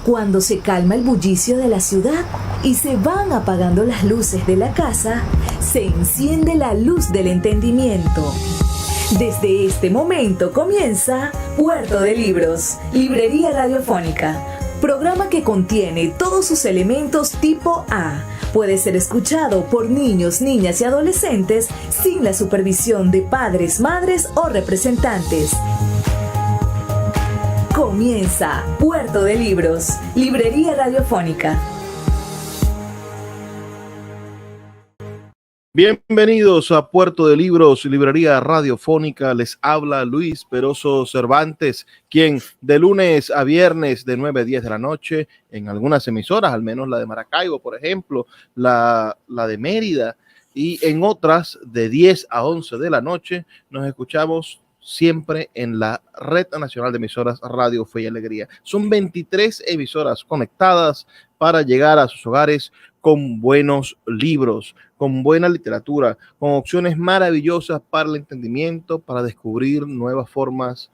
Cuando se calma el bullicio de la ciudad y se van apagando las luces de la casa, se enciende la luz del entendimiento. Desde este momento comienza Puerto de Libros, Librería Radiofónica, programa que contiene todos sus elementos tipo A. Puede ser escuchado por niños, niñas y adolescentes sin la supervisión de padres, madres o representantes. Comienza Puerto de Libros, Librería Radiofónica. Bienvenidos a Puerto de Libros, Librería Radiofónica. Les habla Luis Peroso Cervantes, quien de lunes a viernes de 9 a 10 de la noche, en algunas emisoras, al menos la de Maracaibo, por ejemplo, la de Mérida, y en otras de 10 a 11 de la noche, nos escuchamos siempre en la Red Nacional de Emisoras Radio Fe y Alegría. Son 23 emisoras conectadas para llegar a sus hogares con buenos libros, con buena literatura, con opciones maravillosas para el entendimiento, para descubrir nuevas formas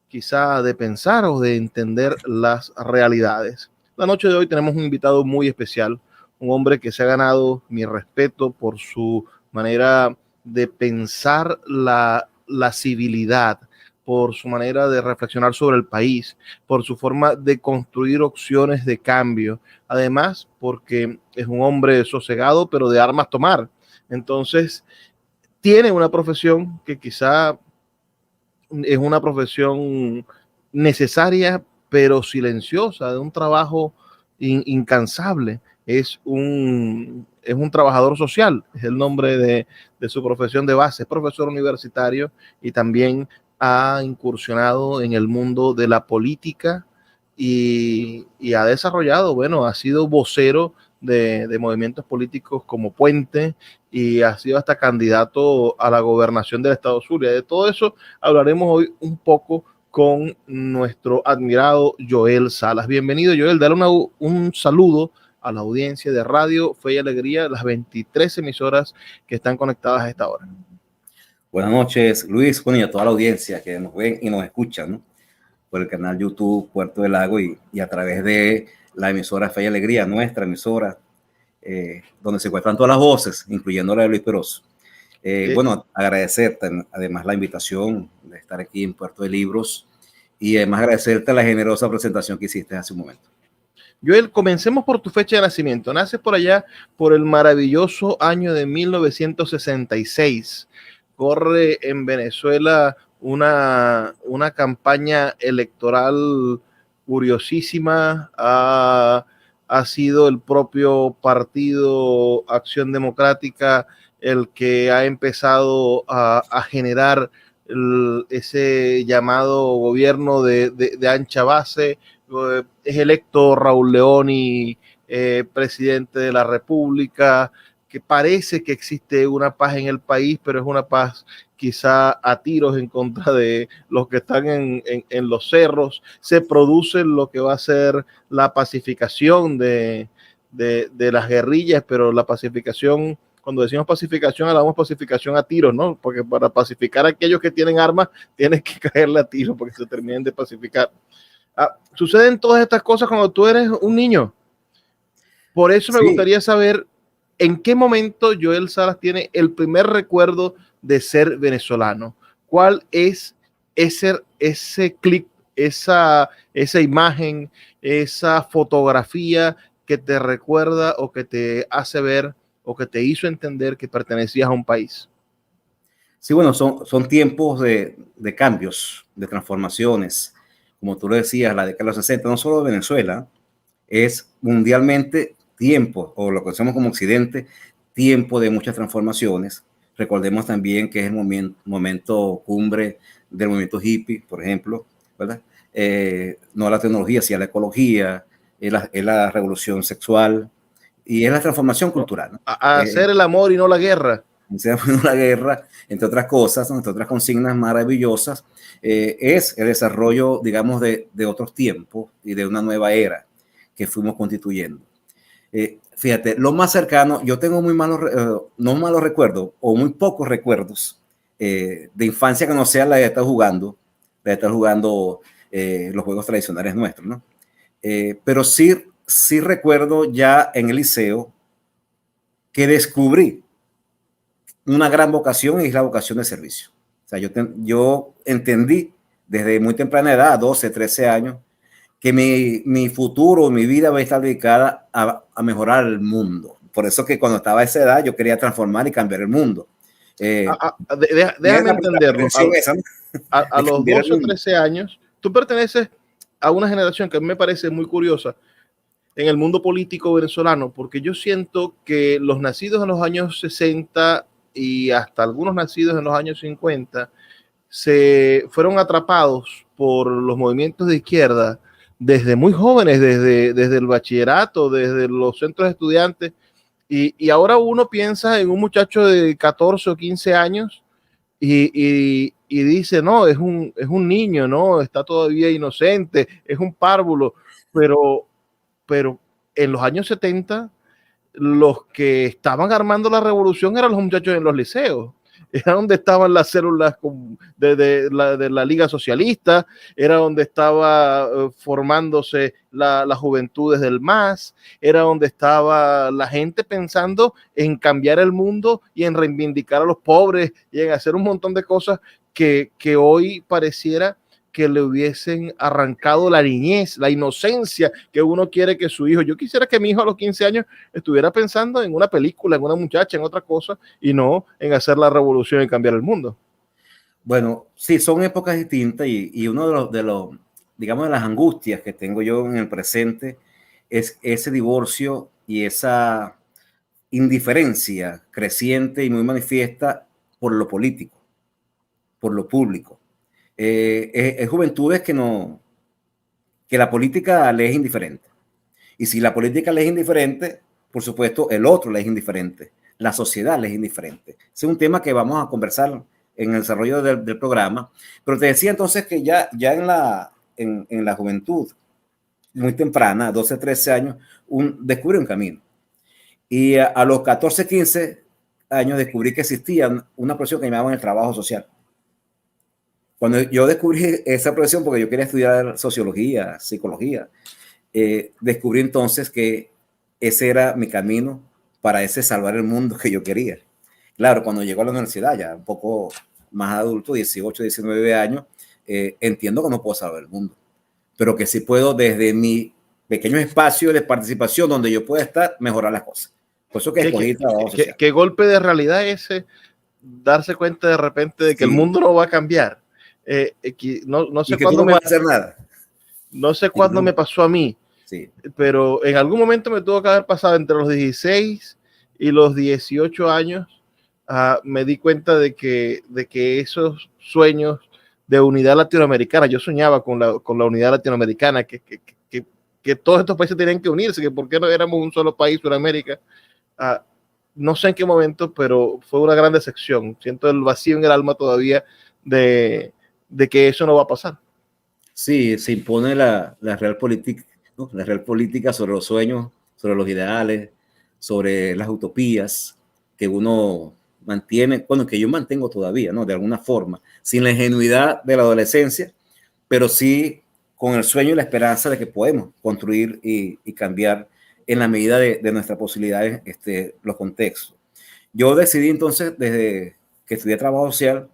quizá de pensar o de entender las realidades. La noche de hoy tenemos un invitado muy especial, un hombre que se ha ganado mi respeto por su manera de pensar la civilidad, por su manera de reflexionar sobre el país, por su forma de construir opciones de cambio. Además, porque es un hombre sosegado, pero de armas tomar. Entonces, tiene una profesión que quizá es una profesión necesaria, pero silenciosa, de un trabajo incansable. Es un trabajador social, es el nombre de su profesión de base. Es profesor universitario y también ha incursionado en el mundo de la política y ha desarrollado, bueno, ha sido vocero de movimientos políticos como Puente y ha sido hasta candidato a la gobernación del estado Zulia. De todo eso hablaremos hoy un poco con nuestro admirado Joel Salas. Bienvenido, Joel. Dale un saludo a la audiencia de Radio Fe y Alegría, las 23 emisoras que están conectadas a esta hora. Buenas noches, Luis, bueno, y a toda la audiencia que nos ven y nos escuchan, ¿no? Por el canal YouTube Puerto del Lago y a través de la emisora Fe y Alegría, nuestra emisora, donde se encuentran todas las voces, incluyendo la de Luis Peroso. Bueno, agradecerte además la invitación de estar aquí en Puerto de Libros y además agradecerte la generosa presentación que hiciste hace un momento. Joel, comencemos por tu fecha de nacimiento. Naces por allá por el maravilloso año de 1966. Corre en Venezuela una campaña electoral curiosísima. Ha sido el propio partido Acción Democrática el que ha empezado a generar ese llamado gobierno de ancha base. Es electo Raúl Leoni presidente de la República, que parece que existe una paz en el país, pero es una paz quizá a tiros en contra de los que están en los cerros. Se produce lo que va a ser la pacificación de las guerrillas, pero la pacificación, cuando decimos pacificación, hablamos pacificación a tiros, ¿no? Porque para pacificar a aquellos que tienen armas, tienes que caerle a tiros porque se terminen de pacificar. Suceden todas estas cosas cuando tú eres un niño. Por eso me gustaría saber en qué momento Joel Salas tiene el primer recuerdo de ser venezolano. ¿Cuál es ese clip, esa imagen, esa fotografía que te recuerda o que te hace ver o que te hizo entender que pertenecías a un país? Sí, bueno, son tiempos de cambios, de transformaciones. Como tú lo decías, la década de los 60, no solo de Venezuela, es mundialmente tiempo, o lo que conocemos como Occidente, tiempo de muchas transformaciones. Recordemos también que es el momento cumbre del movimiento hippie, por ejemplo, ¿verdad? No la tecnología, sino la ecología, es la revolución sexual y es la transformación cultural, ¿no? Hacer el amor y no la guerra. La guerra, entre otras cosas, entre otras consignas maravillosas, es el desarrollo, digamos, de otros tiempos y de una nueva era que fuimos constituyendo. Fíjate, lo más cercano, yo tengo muy malos, no malos recuerdos, o muy pocos recuerdos de infancia que no sea la de estar jugando los juegos tradicionales nuestros, ¿no? Pero sí recuerdo ya en el liceo que descubrí una gran vocación y es la vocación de servicio. O sea, yo entendí desde muy temprana edad, 12, 13 años, que mi futuro, mi vida va a estar dedicada a mejorar el mundo. Por eso que cuando estaba a esa edad yo quería transformar y cambiar el mundo. Déjame entenderlo. A los Cambiar el 12 o mundo. 13 años, tú perteneces a una generación que a mí me parece muy curiosa en el mundo político venezolano, porque yo siento que los nacidos en los años 60 y hasta algunos nacidos en los años 50 se fueron atrapados por los movimientos de izquierda desde muy jóvenes, desde el bachillerato, desde los centros de estudiantes, y ahora uno piensa en un muchacho de 14 o 15 años y dice, no, es un niño, no, está todavía inocente, es un párvulo, pero en los años 70 los que estaban armando la revolución eran los muchachos en los liceos. Era donde estaban las células de la Liga Socialista, era donde estaba formándose las juventudes del MAS, era donde estaba la gente pensando en cambiar el mundo y en reivindicar a los pobres y en hacer un montón de cosas que hoy pareciera que le hubiesen arrancado la niñez, la inocencia que uno quiere que su hijo. Yo quisiera que mi hijo a los 15 años estuviera pensando en una película, en una muchacha, en otra cosa, y no en hacer la revolución y cambiar el mundo. Bueno, sí, son épocas distintas y uno digamos, de las angustias que tengo yo en el presente es ese divorcio y esa indiferencia creciente y muy manifiesta por lo político, por lo público. Es juventudes que la política le es indiferente. Y si la política le es indiferente, por supuesto, el otro le es indiferente. La sociedad le es indiferente. Ese es un tema que vamos a conversar en el desarrollo del programa. Pero te decía entonces que ya en la juventud, muy temprana, 12, 13 años, descubre un camino. Y a los 14, 15 años descubrí que existía una profesión que llamaban el trabajo social. Cuando yo descubrí esa profesión, porque yo quería estudiar sociología, psicología, descubrí entonces que ese era mi camino para ese salvar el mundo que yo quería. Claro, cuando llego a la universidad, ya un poco más adulto, 18, 19 años, entiendo que no puedo salvar el mundo, pero que sí puedo desde mi pequeño espacio de participación donde yo pueda estar, mejorar las cosas. Por eso que escogí el trabajo social. ¿Qué golpe de realidad ese? Darse cuenta de repente de que el mundo no va a cambiar. No sé cuándo no puedo hacer nada. No sé cuándo me pasó a mí, sí, pero en algún momento me tuvo que haber pasado entre los 16 y los 18 años. Me di cuenta de que esos sueños de unidad latinoamericana, yo soñaba con la unidad latinoamericana, que todos estos países tenían que unirse, que por qué no éramos un solo país, Sudamérica. No sé en qué momento, pero fue una gran decepción. Siento el vacío en el alma todavía de que eso no va a pasar. Sí, se impone la real política, ¿no? La real política sobre los sueños, sobre los ideales, sobre las utopías que uno mantiene, bueno, que yo mantengo todavía, ¿no? De alguna forma, sin la ingenuidad de la adolescencia, pero sí con el sueño y la esperanza de que podemos construir y cambiar en la medida de nuestras posibilidades los contextos. Yo decidí entonces, desde que estudié trabajo social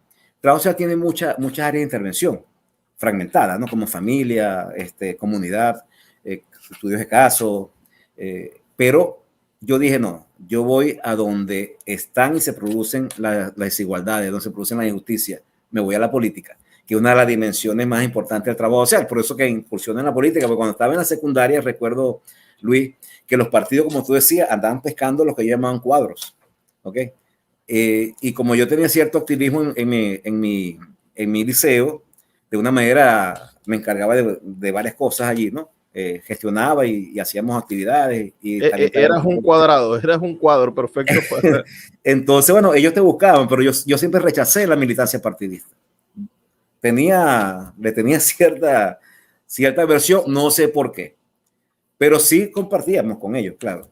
tiene muchas áreas de intervención fragmentadas, ¿no? Como familia, comunidad, estudios de caso, pero yo dije, no, yo voy a donde están y se producen las desigualdades, donde se producen las injusticias, me voy a la política, que es una de las dimensiones más importantes del trabajo social, por eso que incursioné en la política, porque cuando estaba en la secundaria, recuerdo, Luis, que los partidos, como tú decías, andaban pescando lo que llamaban cuadros, ¿ok? Y como yo tenía cierto activismo en mi liceo, de una manera me encargaba de varias cosas allí, ¿no? Gestionaba y hacíamos actividades. Eras un cuadro perfecto. Para... Entonces, bueno, ellos te buscaban, pero yo siempre rechacé la militancia partidista. Le tenía cierta aversión, no sé por qué, pero sí compartíamos con ellos, claro.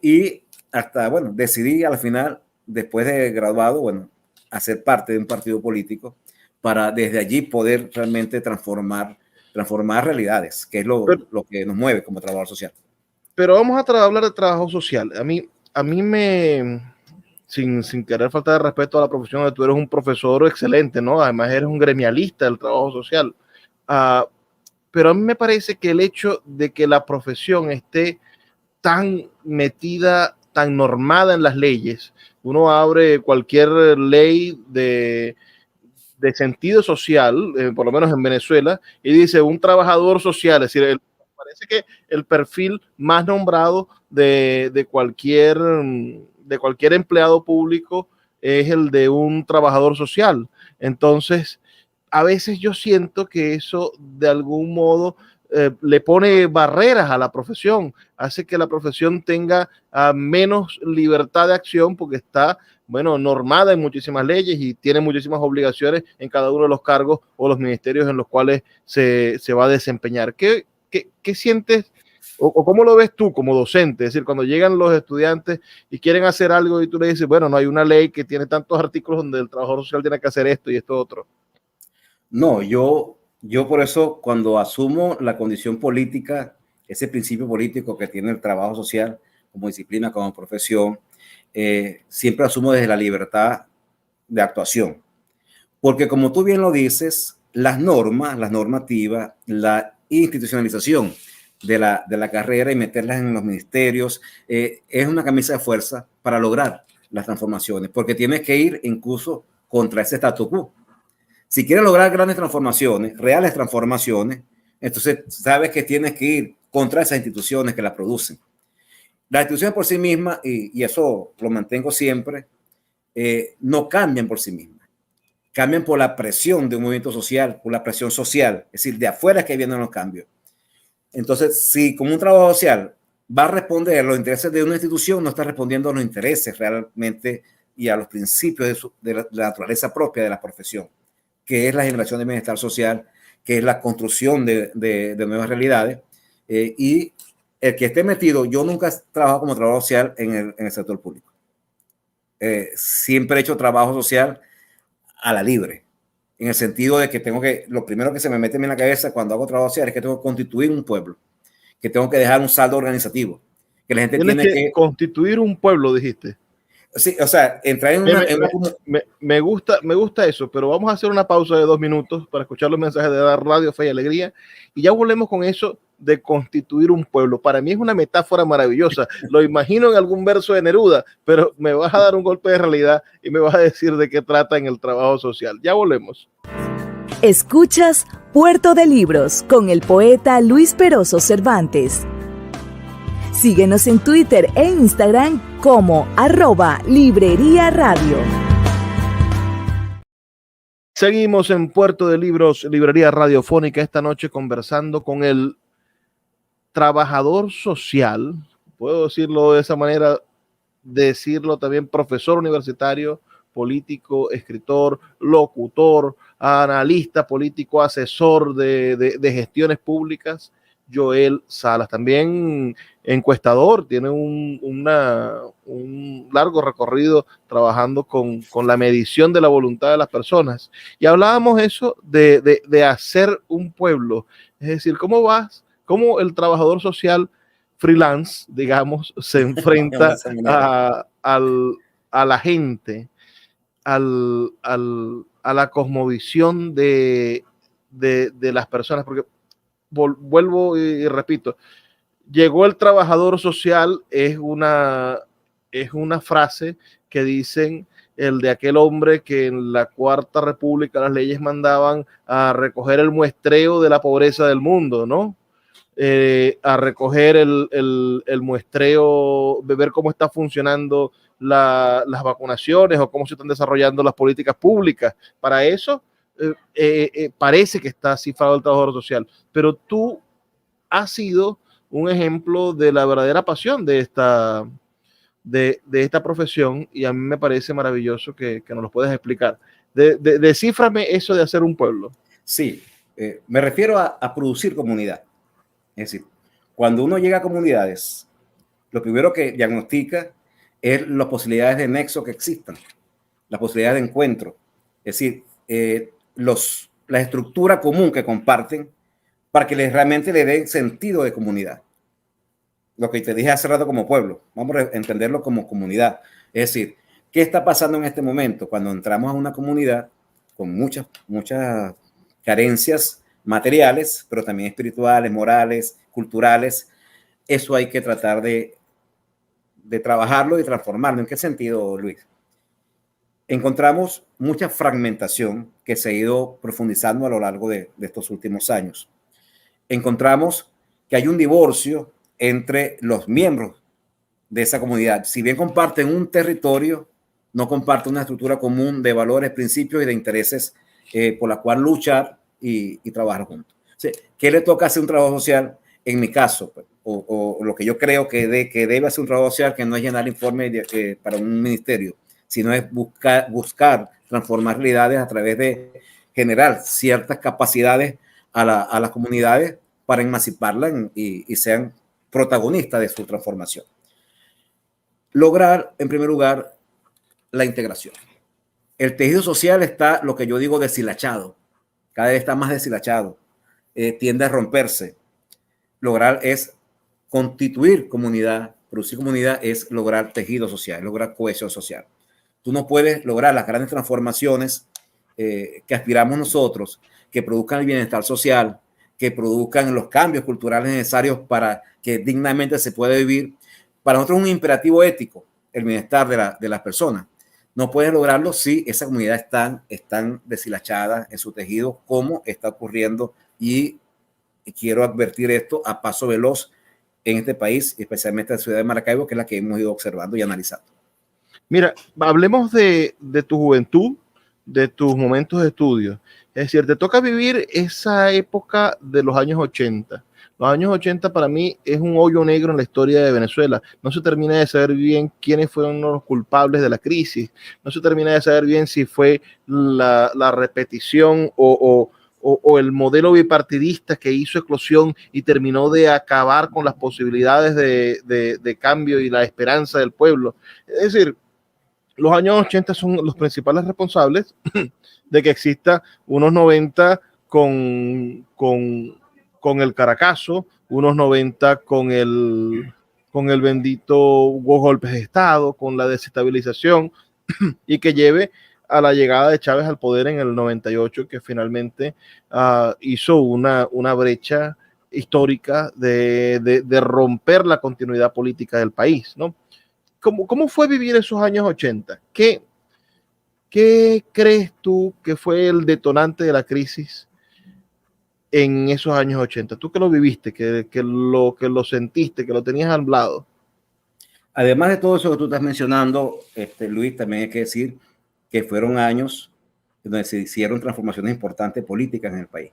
Y hasta, bueno, decidí al final, después de graduado, bueno, hacer parte de un partido político para desde allí poder realmente transformar transformar realidades, que es lo que nos mueve como trabajador social. Pero vamos a hablar de trabajo social. A mí sin querer faltar de respeto a la profesión, tú eres un profesor excelente, ¿no? Además eres un gremialista del trabajo social. Pero a mí me parece que el hecho de que la profesión esté tan metida, tan normada en las leyes, uno abre cualquier ley de sentido social, por lo menos en Venezuela, y dice un trabajador social, es decir, parece que el perfil más nombrado de cualquier empleado público es el de un trabajador social. Entonces, a veces yo siento que eso de algún modo le pone barreras a la profesión, hace que la profesión tenga menos libertad de acción porque está, bueno, normada en muchísimas leyes y tiene muchísimas obligaciones en cada uno de los cargos o los ministerios en los cuales se va a desempeñar. ¿Qué sientes o cómo lo ves tú como docente? Es decir, cuando llegan los estudiantes y quieren hacer algo y tú le dices, bueno, no hay una ley que tiene tantos artículos donde el trabajador social tiene que hacer esto y esto otro. No, yo por eso cuando asumo la condición política, ese principio político que tiene el trabajo social como disciplina, como profesión, siempre asumo desde la libertad de actuación. Porque como tú bien lo dices, las normas, las normativas, la institucionalización de la carrera y meterlas en los ministerios es una camisa de fuerza para lograr las transformaciones, porque tienes que ir incluso contra ese statu quo. Si quieres lograr grandes transformaciones, reales transformaciones, entonces sabes que tienes que ir contra esas instituciones que las producen. Las instituciones por sí mismas, y eso lo mantengo siempre, no cambian por sí mismas. Cambian por la presión de un movimiento social, por la presión social, es decir, de afuera es que vienen los cambios. Entonces, si como un trabajo social va a responder a los intereses de una institución, no está respondiendo a los intereses realmente y a los principios de la naturaleza propia de la profesión, que es la generación de bienestar social, que es la construcción de nuevas realidades. Y el que esté metido, yo nunca he trabajado como trabajador social en el sector público. Siempre he hecho trabajo social a la libre, en el sentido de que lo primero que se me mete en la cabeza cuando hago trabajo social es que tengo que constituir un pueblo, que tengo que dejar un saldo organizativo, que la gente tiene que constituir un pueblo, dijiste. Sí, o sea, entrar en me gusta eso, pero vamos a hacer una pausa de 2 minutos para escuchar los mensajes de la Radio Fe y Alegría y ya volvemos con eso de constituir un pueblo. Para mí es una metáfora maravillosa, lo imagino en algún verso de Neruda, pero me vas a dar un golpe de realidad y me vas a decir de qué trata en el trabajo social. Ya volvemos. Escuchas Puerto de Libros con el poeta Luis Peroso Cervantes. Síguenos en Twitter e Instagram como @Librería Radio. Seguimos en Puerto de Libros, Librería Radiofónica, esta noche conversando con el trabajador social, puedo decirlo de esa manera, decirlo también profesor universitario, político, escritor, locutor, analista político, asesor de gestiones públicas, Joel Salas, también encuestador, tiene un largo recorrido trabajando con la medición de la voluntad de las personas. Y hablábamos eso de hacer un pueblo, es decir, cómo el trabajador social freelance, digamos, se enfrenta a la gente, a la cosmovisión de las personas, porque vuelvo y repito, llegó el trabajador social es una frase que dicen el de aquel hombre que en la Cuarta República las leyes mandaban a recoger el muestreo de la pobreza del mundo, ¿no? A recoger el muestreo, de ver cómo está funcionando las vacunaciones o cómo se están desarrollando las políticas públicas. Para eso parece que está cifrado el trabajador social, pero tú has sido un ejemplo de la verdadera pasión de esta profesión y a mí me parece maravilloso que nos lo puedas explicar. Descíframe eso de hacer un pueblo. Sí, me refiero a producir comunidad. Es decir, cuando uno llega a comunidades, lo primero que diagnostica es las posibilidades de nexo que existan, las posibilidades de encuentro. Es decir, la estructura común que comparten para que realmente le dé sentido de comunidad. Lo que te dije hace rato como pueblo, vamos a entenderlo como comunidad. Es decir, ¿qué está pasando en este momento? Cuando entramos a una comunidad con muchas carencias materiales, pero también espirituales, morales, culturales, eso hay que tratar de trabajarlo y transformarlo. ¿En qué sentido, Luis? Encontramos mucha fragmentación que se ha ido profundizando a lo largo de estos últimos años. Encontramos que hay un divorcio entre los miembros de esa comunidad. Si bien comparten un territorio, no comparten una estructura común de valores, principios y de intereses por la cual luchar y trabajar juntos. ¿Qué le toca hacer un trabajo social? En mi caso, o lo que yo creo que debe hacer un trabajo social, que no es llenar informes para un ministerio, sino es buscar transformar realidades a través de generar ciertas capacidades a las comunidades para emanciparlas y sean protagonistas de su transformación. Lograr, en primer lugar, la integración. El tejido social está, lo que yo digo, deshilachado. Cada vez está más deshilachado. Tiende a romperse. Lograr es constituir comunidad. Producir comunidad es lograr tejido social, lograr cohesión social. Tú no puedes lograr las grandes transformaciones que aspiramos nosotros, que produzcan el bienestar social, que produzcan los cambios culturales necesarios para que dignamente se pueda vivir. Para nosotros es un imperativo ético el bienestar de las personas. No puedes lograrlo si esa comunidad están deshilachadas en su tejido, como está ocurriendo, y quiero advertir esto a paso veloz en este país, especialmente en la ciudad de Maracaibo, que es la que hemos ido observando y analizando. Mira, hablemos de tu juventud, de tus momentos de estudio. Es decir, te toca vivir esa época de los años 80. Los años 80 para mí es un hoyo negro en la historia de Venezuela. No se termina de saber bien quiénes fueron los culpables de la crisis. No se termina de saber bien si fue la repetición o el modelo bipartidista que hizo eclosión y terminó de acabar con las posibilidades de cambio y la esperanza del pueblo. Es decir, los años 80 son los principales responsables de que exista unos 90 con el Caracazo, unos 90 con el bendito golpes de Estado, con la desestabilización, y que lleve a la llegada de Chávez al poder en el 98, que finalmente hizo una brecha histórica de romper la continuidad política del país, ¿no? ¿Cómo fue vivir esos años 80? ¿Qué crees tú que fue el detonante de la crisis en esos años 80? Tú que lo viviste, que lo sentiste, que lo tenías al lado. Además de todo eso que tú estás mencionando, Luis, también hay que decir que fueron años donde se hicieron transformaciones importantes políticas en el país.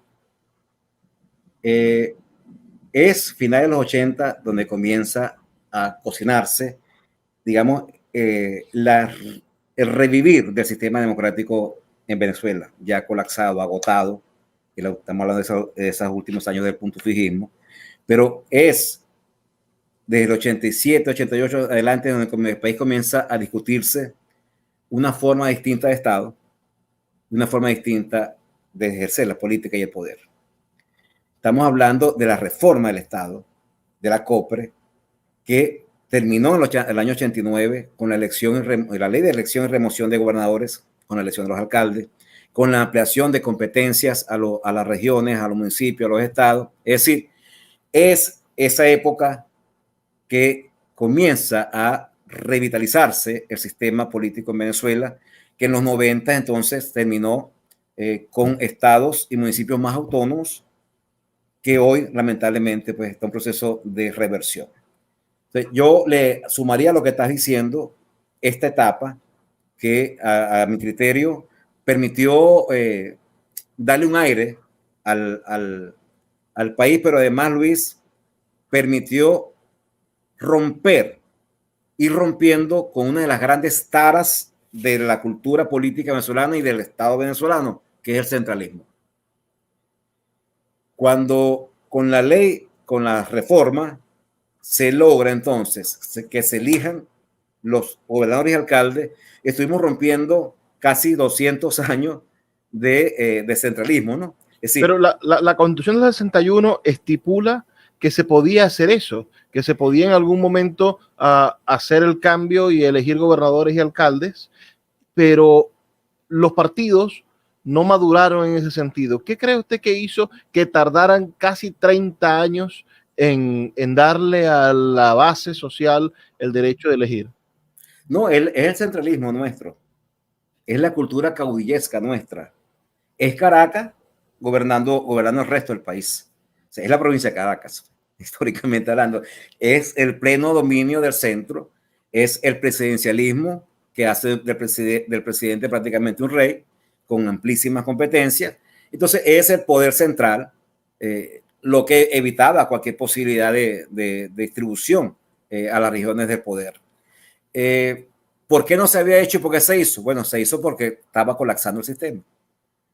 Es finales de los 80 donde comienza a cocinarse, digamos, el revivir del sistema democrático en Venezuela, ya colapsado, agotado. Estamos hablando de esos últimos años del puntufijismo, pero es desde el 87, 88 adelante donde el país comienza a discutirse una forma distinta de Estado, una forma distinta de ejercer la política y el poder. Estamos hablando de la reforma del Estado, de la COPRE, que terminó en el año 89 con la ley de elección y remoción de gobernadores, con la elección de los alcaldes, con la ampliación de competencias a las regiones, a los municipios, a los estados. Es decir, es esa época que comienza a revitalizarse el sistema político en Venezuela, que en los 90 entonces terminó con estados y municipios más autónomos, que hoy lamentablemente pues está en proceso de reversión. Entonces, yo le sumaría a lo que estás diciendo esta etapa que a mi criterio permitió darle un aire al país, pero además, Luis, permitió ir rompiendo con una de las grandes taras de la cultura política venezolana y del Estado venezolano, que es el centralismo. Cuando con la ley, con la reforma, se logra entonces que se elijan los gobernadores y alcaldes, estuvimos rompiendo casi 200 años de centralismo, ¿no? Es decir, pero la Constitución del 61 estipula que se podía hacer eso, que se podía en algún momento hacer el cambio y elegir gobernadores y alcaldes, pero los partidos no maduraron en ese sentido. ¿Qué cree usted que hizo que tardaran casi 30 años en darle a la base social el derecho de elegir? no, es el centralismo nuestro, es la cultura caudillesca nuestra, es Caracas gobernando el resto del país. O sea, es la provincia de Caracas, históricamente hablando. Es el pleno dominio del centro, es el presidencialismo que hace del presidente prácticamente un rey, con amplísimas competencias. Entonces, es el poder central lo que evitaba cualquier posibilidad de distribución a las regiones del poder. ¿Por qué no se había hecho y por qué se hizo? Bueno, se hizo porque estaba colapsando el sistema.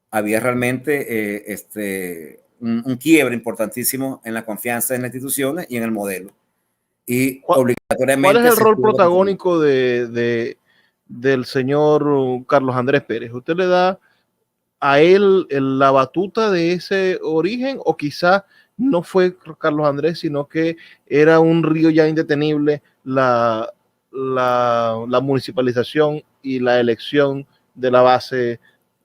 Había realmente un quiebre importantísimo en la confianza en las instituciones y en el modelo. Y obligatoriamente... ¿Cuál es el rol protagónico del señor Carlos Andrés Pérez? ¿Usted le da a él la batuta de ese origen, o quizá no fue Carlos Andrés, sino que era un río ya indetenible la municipalización y la elección de la base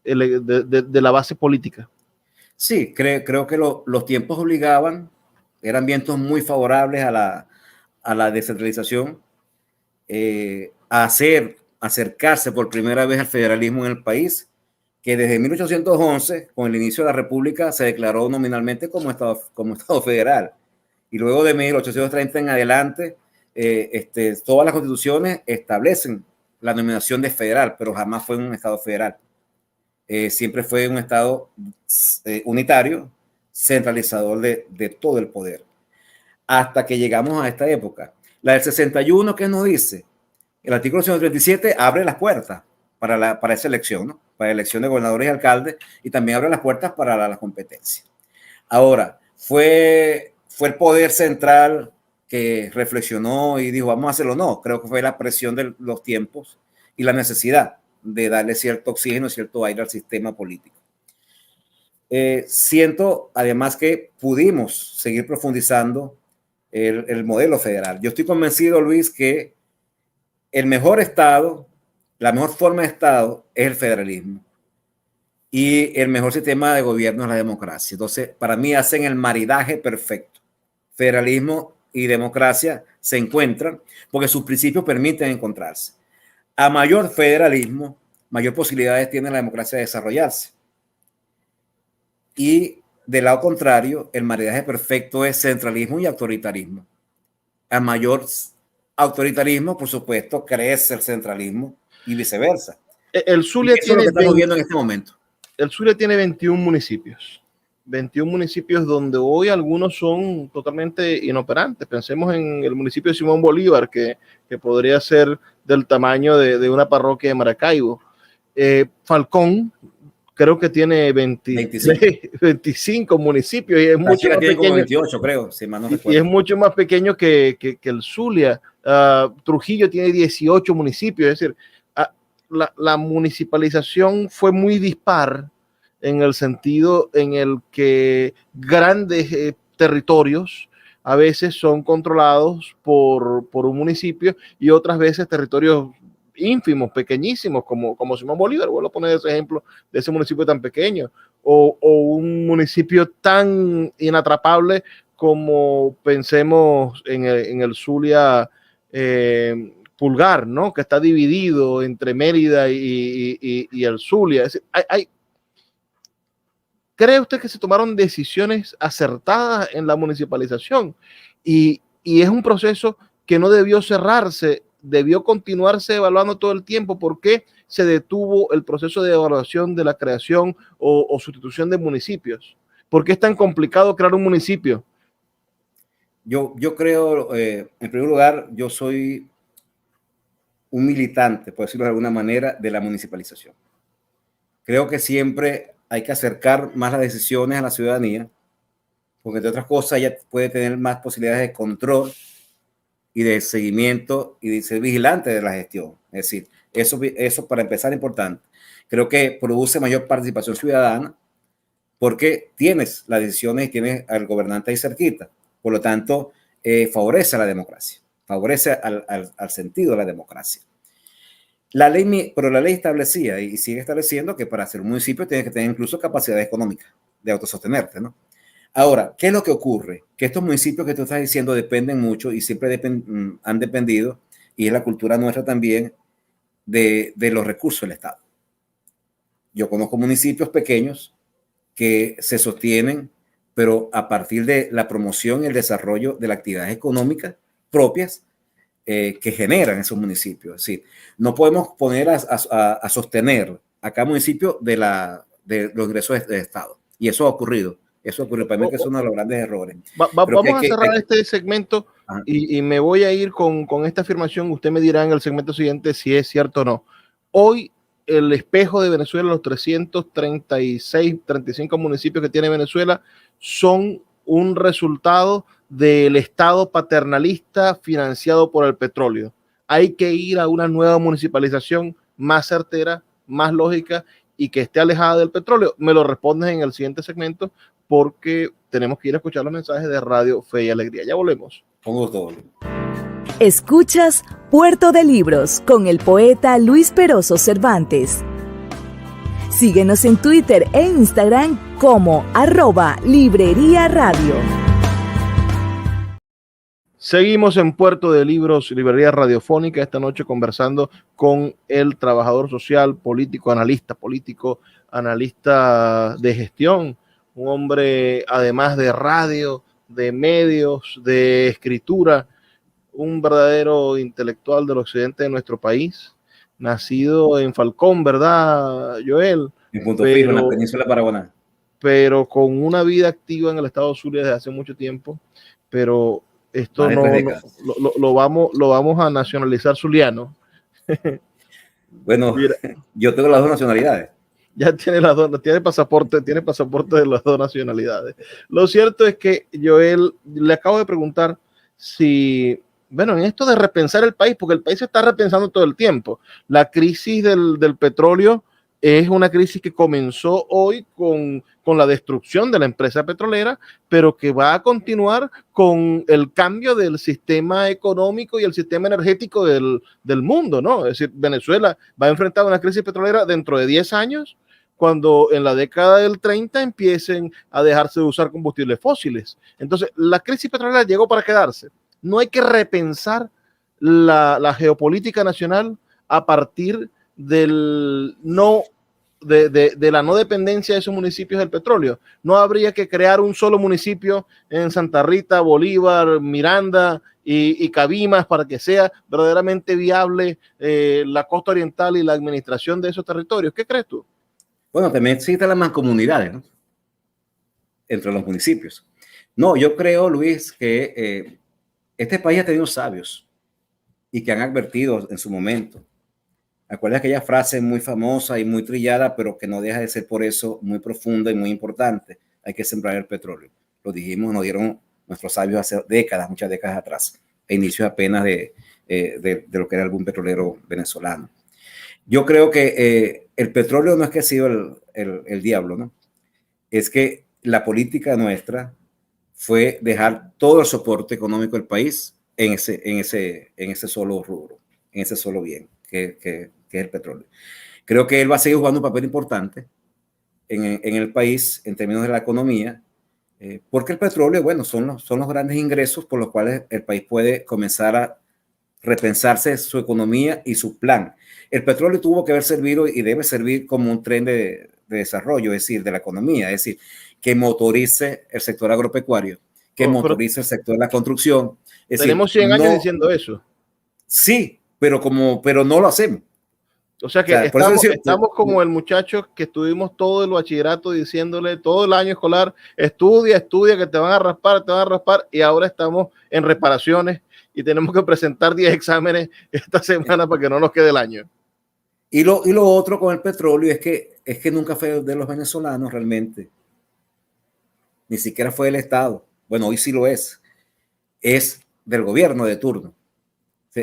de la base política? Sí, creo que los tiempos obligaban, eran vientos muy favorables a la descentralización, a acercarse por primera vez al federalismo en el país, que desde 1811, con el inicio de la República, se declaró nominalmente como Estado federal. Y luego de 1830 en adelante, todas las constituciones establecen la nominación de federal, pero jamás fue un Estado federal. Siempre fue un Estado unitario, centralizador de todo el poder. Hasta que llegamos a esta época. La del 61, ¿qué nos dice? El artículo 137 abre las puertas para esa elección, ¿no? Para la elección de gobernadores y alcaldes, y también abre las puertas para la competencia. Ahora, fue el poder central que reflexionó y dijo, vamos a hacerlo. No, creo que fue la presión de los tiempos y la necesidad de darle cierto oxígeno, cierto aire al sistema político. Siento además que pudimos seguir profundizando el modelo federal. Yo estoy convencido, Luis, que el mejor Estado, la mejor forma de Estado es el federalismo. Y el mejor sistema de gobierno es la democracia. Entonces, para mí hacen el maridaje perfecto. Federalismo y democracia se encuentran porque sus principios permiten encontrarse. A mayor federalismo, mayor posibilidades tiene la democracia de desarrollarse. Y del lado contrario, el maridaje perfecto es centralismo y autoritarismo. A mayor autoritarismo, por supuesto, crece el centralismo y viceversa. El Zulia eso es lo que estamos viendo en este momento. El Zulia tiene 21 municipios. 21 municipios donde hoy algunos son totalmente inoperantes. Pensemos en el municipio de Simón Bolívar, que podría ser del tamaño de una parroquia de Maracaibo. Falcón creo que tiene 25 municipios y es mucho más pequeño. Como 28, creo, si mal no recuerdo. Y es mucho más pequeño que el Zulia. Trujillo tiene 18 municipios, es decir, la municipalización fue muy dispar en el sentido en el que grandes territorios a veces son controlados por un municipio y otras veces territorios ínfimos, pequeñísimos, como Simón Bolívar. Vuelvo a poner ese ejemplo de ese municipio tan pequeño, o un municipio tan inatrapable como pensemos en el Zulia Pulgar, ¿no? Que está dividido entre Mérida y el Zulia. Es decir, ¿cree usted que se tomaron decisiones acertadas en la municipalización? Y es un proceso que no debió cerrarse, debió continuarse evaluando todo el tiempo. ¿Por qué se detuvo el proceso de evaluación de la creación o sustitución de municipios? ¿Por qué es tan complicado crear un municipio? Yo creo, en primer lugar, yo soy un militante, por decirlo de alguna manera, de la municipalización. Creo que siempre hay que acercar más las decisiones a la ciudadanía, porque entre otras cosas ella puede tener más posibilidades de control y de seguimiento y de ser vigilante de la gestión. Es decir, eso para empezar es importante. Creo que produce mayor participación ciudadana, porque tienes las decisiones y tienes al gobernante ahí cerquita. Por lo tanto, favorece a la democracia, favorece al sentido de la democracia. Pero la ley establecía y sigue estableciendo que para ser un municipio tienes que tener incluso capacidad económica de autosostenerte, ¿no? Ahora, ¿qué es lo que ocurre? Que estos municipios que tú estás diciendo dependen mucho y siempre han dependido, y es la cultura nuestra también, de los recursos del Estado. Yo conozco municipios pequeños que se sostienen, pero a partir de la promoción y el desarrollo de las actividades económicas propias que generan esos municipios. Es decir, no podemos poner a sostener a cada municipio de los ingresos del Estado. Y eso ha ocurrido. Eso ocurre. Para mí que es uno de los grandes errores. Vamos a cerrar este segmento y me voy a ir con esta afirmación. Usted me dirá en el segmento siguiente si es cierto o no. Hoy el espejo de Venezuela, los 336, 35 municipios que tiene Venezuela, son un resultado del Estado paternalista financiado por el petróleo. Hay que ir a una nueva municipalización más certera, más lógica y que esté alejada del petróleo. Me lo respondes en el siguiente segmento porque tenemos que ir a escuchar los mensajes de Radio Fe y Alegría. Ya volvemos. Con gusto. Escuchas Puerto de Libros con el poeta Luis Peroso Cervantes. Síguenos en Twitter e Instagram como @Librería Radio. Seguimos en Puerto de Libros, Librería Radiofónica, esta noche conversando con el trabajador social, político, analista de gestión, un hombre además de radio, de medios, de escritura, un verdadero intelectual del occidente de nuestro país, nacido en Falcón, ¿verdad, Joel? En Punto Fijo, en la península paraguana. Pero con una vida activa en el estado Zulia desde hace mucho tiempo, pero esto lo vamos a nacionalizar zuliano. Bueno, mira, yo tengo las dos nacionalidades. Ya tiene pasaporte de las dos nacionalidades. Lo cierto es que Joel, le acabo de preguntar si, bueno, en esto de repensar el país, porque el país se está repensando todo el tiempo. La crisis del petróleo es una crisis que comenzó hoy con la destrucción de la empresa petrolera, pero que va a continuar con el cambio del sistema económico y el sistema energético del mundo, ¿no? Es decir, Venezuela va a enfrentar una crisis petrolera dentro de 10 años, cuando en la década del 30 empiecen a dejarse de usar combustibles fósiles. Entonces, la crisis petrolera llegó para quedarse. No hay que repensar la geopolítica nacional a partir de la no dependencia de esos municipios del petróleo. No habría que crear un solo municipio en Santa Rita, Bolívar, Miranda y Cabimas para que sea verdaderamente viable la costa oriental y la administración de esos territorios. ¿Qué crees tú? Bueno, también existen las mancomunidades, ¿no? Entre los municipios. No, yo creo, Luis, que este país ha tenido sabios y que han advertido en su momento. Acuerdas aquella frase muy famosa y muy trillada, pero que no deja de ser por eso muy profunda y muy importante? Hay que sembrar el petróleo. Lo dijimos, nos dieron nuestros sabios hace décadas, muchas décadas atrás, a inicios apenas de lo que era el boom petrolero venezolano. Yo creo que el petróleo no es que ha sido el diablo, ¿no? Es que la política nuestra fue dejar todo el soporte económico del país en ese solo rubro, en ese solo bien, que es el petróleo. Creo que él va a seguir jugando un papel importante en el país en términos de la economía, porque el petróleo, bueno, son los grandes ingresos por los cuales el país puede comenzar a repensarse su economía y su plan. El petróleo tuvo que haber servido y debe servir como un tren de desarrollo, es decir, de la economía, es decir, que motorice el sector agropecuario, que motorice el sector de la construcción. Tenemos 100 años diciendo eso. Sí, pero no lo hacemos. O sea que estamos como el muchacho que estuvimos todo el bachillerato diciéndole todo el año escolar, estudia, que te van a raspar, y ahora estamos en reparaciones y tenemos que presentar 10 exámenes esta semana para que no nos quede el año. Y lo otro con el petróleo es que nunca fue de los venezolanos realmente. Ni siquiera fue del Estado. Bueno, hoy sí lo es. Es del gobierno de turno.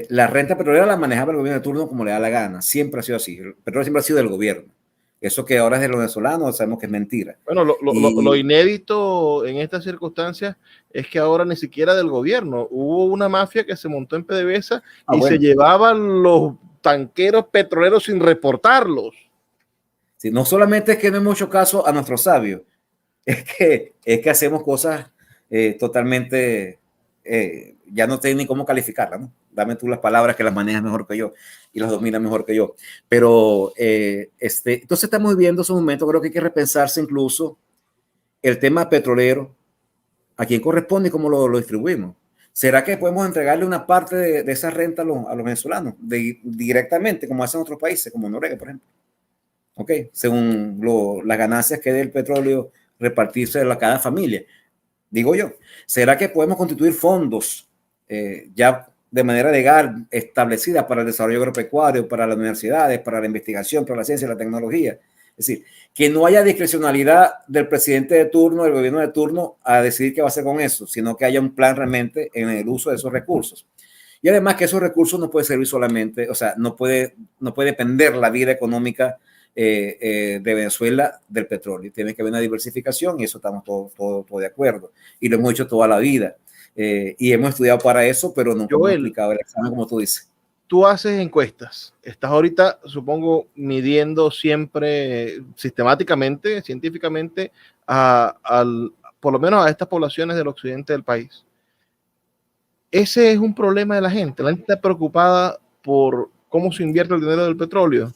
La renta petrolera la manejaba el gobierno de turno como le da la gana. Siempre ha sido así. El petróleo siempre ha sido del gobierno. Eso que ahora es de los venezolanos, sabemos que es mentira. Bueno, lo inédito en estas circunstancias es que ahora ni siquiera del gobierno. Hubo una mafia que se montó en PDVSA y se llevaban los tanqueros petroleros sin reportarlos. Sí, no solamente es que no hemos hecho caso a nuestros sabios, es que hacemos cosas totalmente, ya no sé ni cómo calificarlas, ¿no? Dame tú las palabras que las manejas mejor que yo y las dominas mejor que yo. Pero entonces estamos viviendo esos momentos, creo que hay que repensarse incluso el tema petrolero, a quién corresponde y cómo lo distribuimos. ¿Será que podemos entregarle una parte de esa renta a los venezolanos directamente, como hacen otros países, como Noruega, por ejemplo? ¿Ok? Según las ganancias que dé el petróleo, repartirse a cada familia. Digo yo, ¿será que podemos constituir fondos ya de manera legal establecida para el desarrollo agropecuario, para las universidades, para la investigación, para la ciencia y la tecnología? Es decir, que no haya discrecionalidad del presidente de turno, del gobierno de turno, a decidir qué va a hacer con eso, sino que haya un plan realmente en el uso de esos recursos. Y además que esos recursos no pueden servir solamente, o sea, no puede depender la vida económica de Venezuela del petróleo. Tiene que haber una diversificación y eso estamos todos de acuerdo. Y lo hemos hecho toda la vida. Y hemos estudiado para eso, pero nunca hemos aplicado el examen como tú dices. Tú haces encuestas. Estás ahorita, supongo, midiendo siempre sistemáticamente, científicamente, por lo menos a estas poblaciones del occidente del país. Ese es un problema de la gente. La gente está preocupada por cómo se invierte el dinero del petróleo.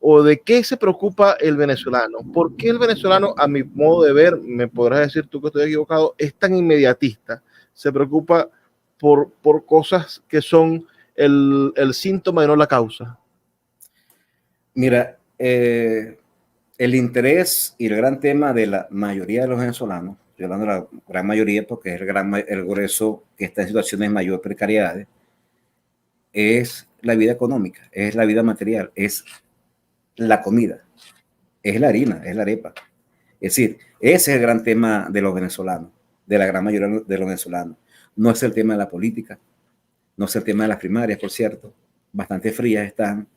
¿O de qué se preocupa el venezolano? ¿Por qué el venezolano, a mi modo de ver, me podrás decir tú que estoy equivocado, es tan inmediatista? Se preocupa por cosas que son el síntoma y no la causa. Mira, el interés y el gran tema de la mayoría de los venezolanos, estoy hablando de la gran mayoría porque es el grueso que está en situaciones de mayor precariedad, es la vida económica, es la vida material, es la comida, es la harina, es la arepa. Es decir, ese es el gran tema de los venezolanos, de la gran mayoría de los venezolanos. No es el tema de la política, no es el tema de las primarias, por cierto, bastante frías están.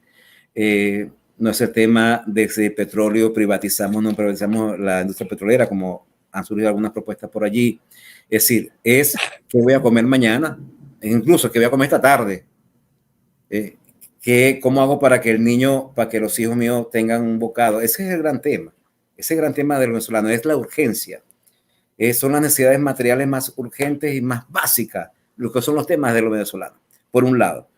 No es el tema de si el petróleo privatizamos o no privatizamos la industria petrolera, como han surgido algunas propuestas por allí. Es decir, es qué voy a comer mañana, incluso qué voy a comer esta tarde. ¿Cómo hago para que para que los hijos míos tengan un bocado? Ese es el gran tema. Ese gran tema del venezolano es la urgencia. Son las necesidades materiales más urgentes y más básicas, lo que son los temas de los venezolanos, por un lado.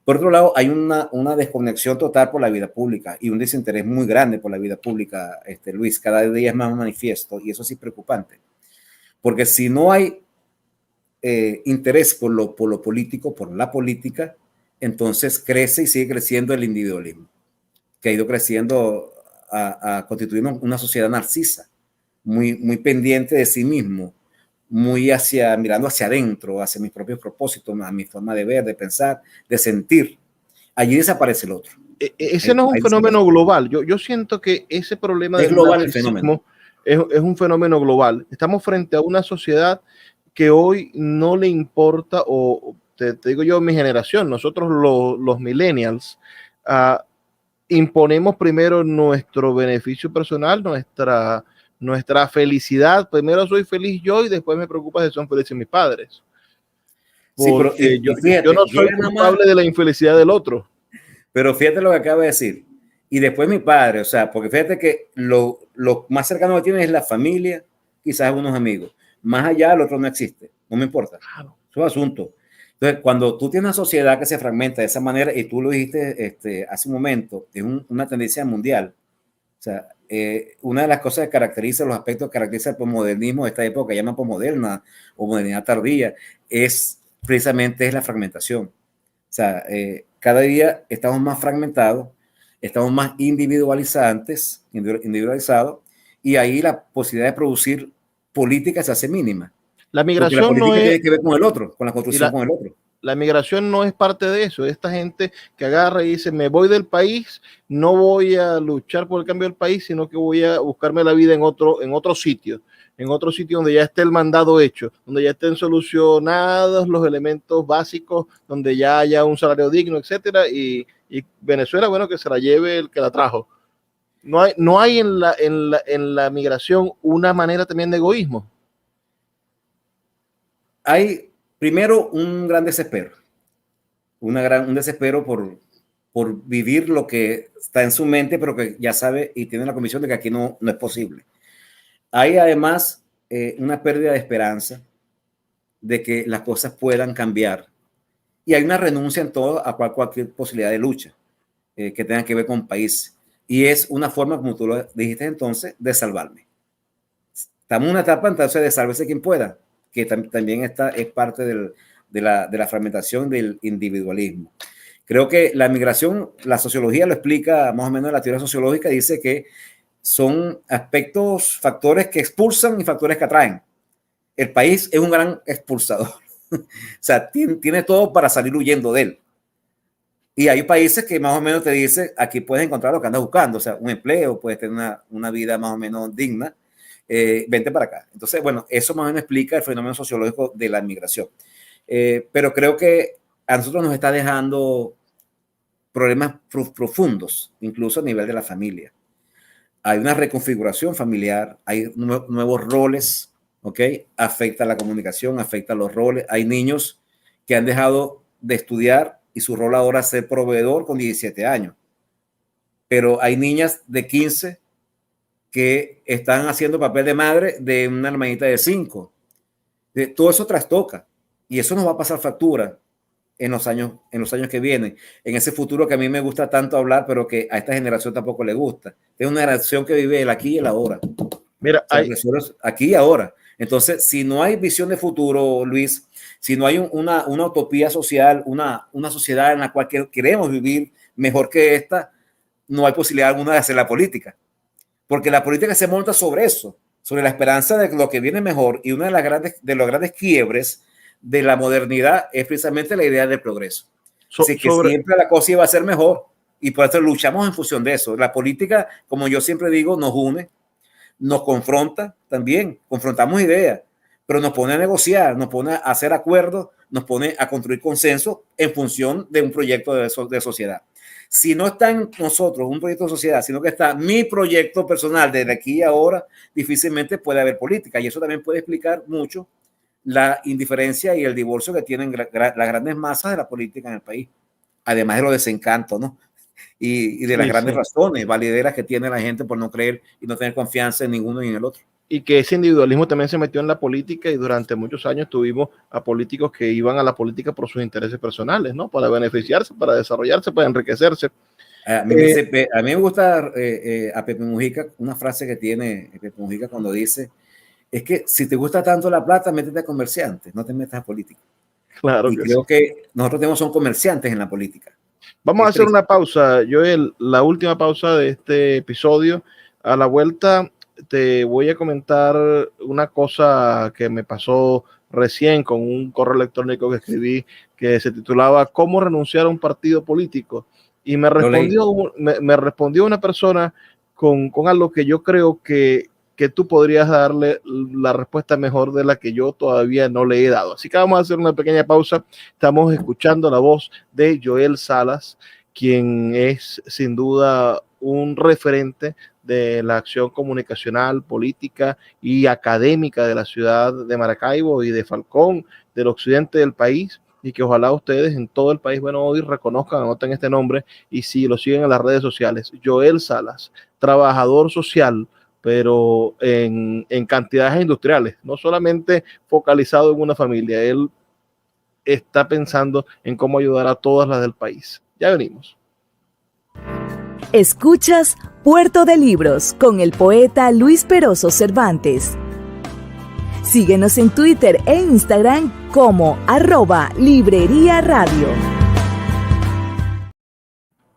Por otro lado, hay una desconexión total por la vida pública y un desinterés muy grande por la vida pública, Luis. Cada día es más manifiesto y eso sí es preocupante. Porque si no hay interés por lo político, por la política, entonces crece y sigue creciendo el individualismo, que ha ido creciendo a constituir una sociedad narcisa, muy pendiente de sí mismo, mirando hacia adentro, hacia mis propios propósitos, a mi forma de ver, de pensar, de sentir. Allí desaparece el otro. Ese no es un fenómeno global. Yo siento que ese problema es global el fenómeno. Es un fenómeno global. Estamos frente a una sociedad que hoy no le importa, o te digo yo, mi generación, nosotros los millennials, imponemos primero nuestro beneficio personal, nuestra felicidad. Primero soy feliz yo y después me preocupa si son felices mis padres. Porque sí, yo no soy culpable de la infelicidad del otro. Pero fíjate lo que acaba de decir. Y después mi padre, o sea, porque fíjate que lo más cercano que tiene es la familia, quizás unos amigos. Más allá, el otro no existe. No me importa. Claro. Es un asunto. Entonces, cuando tú tienes una sociedad que se fragmenta de esa manera, y tú lo dijiste hace un momento, es una tendencia mundial. O sea, una de las cosas que caracteriza, los aspectos que caracteriza el posmodernismo de esta época, que llaman posmoderna o modernidad tardía, es precisamente la fragmentación. O sea, cada día estamos más fragmentados, estamos más individualizados, y ahí la posibilidad de producir política se hace mínima. La migración no tiene que ver con el otro, con la construcción con el otro. La migración no es parte de eso. Esta gente que agarra y dice, me voy del país, no voy a luchar por el cambio del país, sino que voy a buscarme la vida en otro sitio donde ya esté el mandado hecho, donde ya estén solucionados los elementos básicos, donde ya haya un salario digno, etcétera, y Venezuela, bueno, que se la lleve el que la trajo. No hay en la migración una manera también de egoísmo. Hay primero un gran desespero, un desespero por vivir lo que está en su mente, pero que ya sabe y tiene la convicción de que aquí no es posible. Hay además una pérdida de esperanza de que las cosas puedan cambiar. Y hay una renuncia en todo a cualquier posibilidad de lucha que tenga que ver con país. Y es una forma, como tú lo dijiste entonces, de salvarme. Estamos en una etapa entonces de sálvese quien pueda, que también es parte de la fragmentación del individualismo. Creo que la migración, la sociología lo explica más o menos, la teoría sociológica dice que son aspectos, factores que expulsan y factores que atraen. El país es un gran expulsador. O sea, tiene todo para salir huyendo de él. Y hay países que más o menos te dicen, aquí puedes encontrar lo que andas buscando, o sea, un empleo, puedes tener una vida más o menos digna, vente para acá. Entonces, bueno, eso más o menos explica el fenómeno sociológico de la migración. Pero creo que a nosotros nos está dejando problemas profundos, incluso a nivel de la familia. Hay una reconfiguración familiar, hay nuevos roles, ¿ok? Afecta la comunicación, afecta los roles. Hay niños que han dejado de estudiar y su rol ahora es ser proveedor con 17 años. Pero hay niñas de 15 que están haciendo papel de madre de una hermanita de 5. Todo eso trastoca y eso nos va a pasar factura en los años que vienen, en ese futuro que a mí me gusta tanto hablar, pero que a esta generación tampoco le gusta. Es una generación que vive el aquí y el ahora. Mira, O sea, aquí y ahora. Entonces, si no hay visión de futuro, Luis, si no hay una utopía social, una sociedad en la cual queremos vivir mejor que esta, no hay posibilidad alguna de hacer la política. Porque la política se monta sobre eso, sobre la esperanza de lo que viene mejor, y una de los grandes quiebres de la modernidad es precisamente la idea del progreso. Así que siempre la cosa iba a ser mejor y por eso luchamos en función de eso. La política, como yo siempre digo, nos une, nos confronta también, confrontamos ideas, pero nos pone a negociar, nos pone a hacer acuerdos, nos pone a construir consenso en función de un proyecto de sociedad. Si no está en nosotros un proyecto de sociedad, sino que está mi proyecto personal desde aquí y ahora, difícilmente puede haber política, y eso también puede explicar mucho la indiferencia y el divorcio que tienen las grandes masas de la política en el país, además de los desencantos, ¿no? Y de las grandes razones valideras que tiene la gente por no creer y no tener confianza en ninguno ni en el otro. Y que ese individualismo también se metió en la política, y durante muchos años tuvimos a políticos que iban a la política por sus intereses personales, ¿no? Para beneficiarse, para desarrollarse, para enriquecerse. A mí me gusta a Pepe Mujica, una frase que tiene Pepe Mujica cuando dice, es que si te gusta tanto la plata, métete a comerciante, no te metas a política. Claro. Y creo que nosotros tenemos son comerciantes en la política. Vamos a hacer una pausa, Joel, la última pausa de este episodio. A la vuelta te voy a comentar una cosa que me pasó recién con un correo electrónico que escribí que se titulaba ¿Cómo renunciar a un partido político? Y me respondió una persona con algo que yo creo que tú podrías darle la respuesta mejor de la que yo todavía no le he dado. Así que vamos a hacer una pequeña pausa. Estamos escuchando la voz de Joel Salas, quien es sin duda un referente de la acción comunicacional, política y académica de la ciudad de Maracaibo y de Falcón, del occidente del país, y que ojalá ustedes en todo el país, bueno, hoy reconozcan, anoten este nombre y si lo siguen en las redes sociales. Joel Salas, trabajador social, pero en cantidades industriales, no solamente focalizado en una familia. Él está pensando en cómo ayudar a todas las del país. Ya venimos. Escuchas Puerto de Libros con el poeta Luis Peroso Cervantes. Síguenos en Twitter e Instagram como @Librería Radio.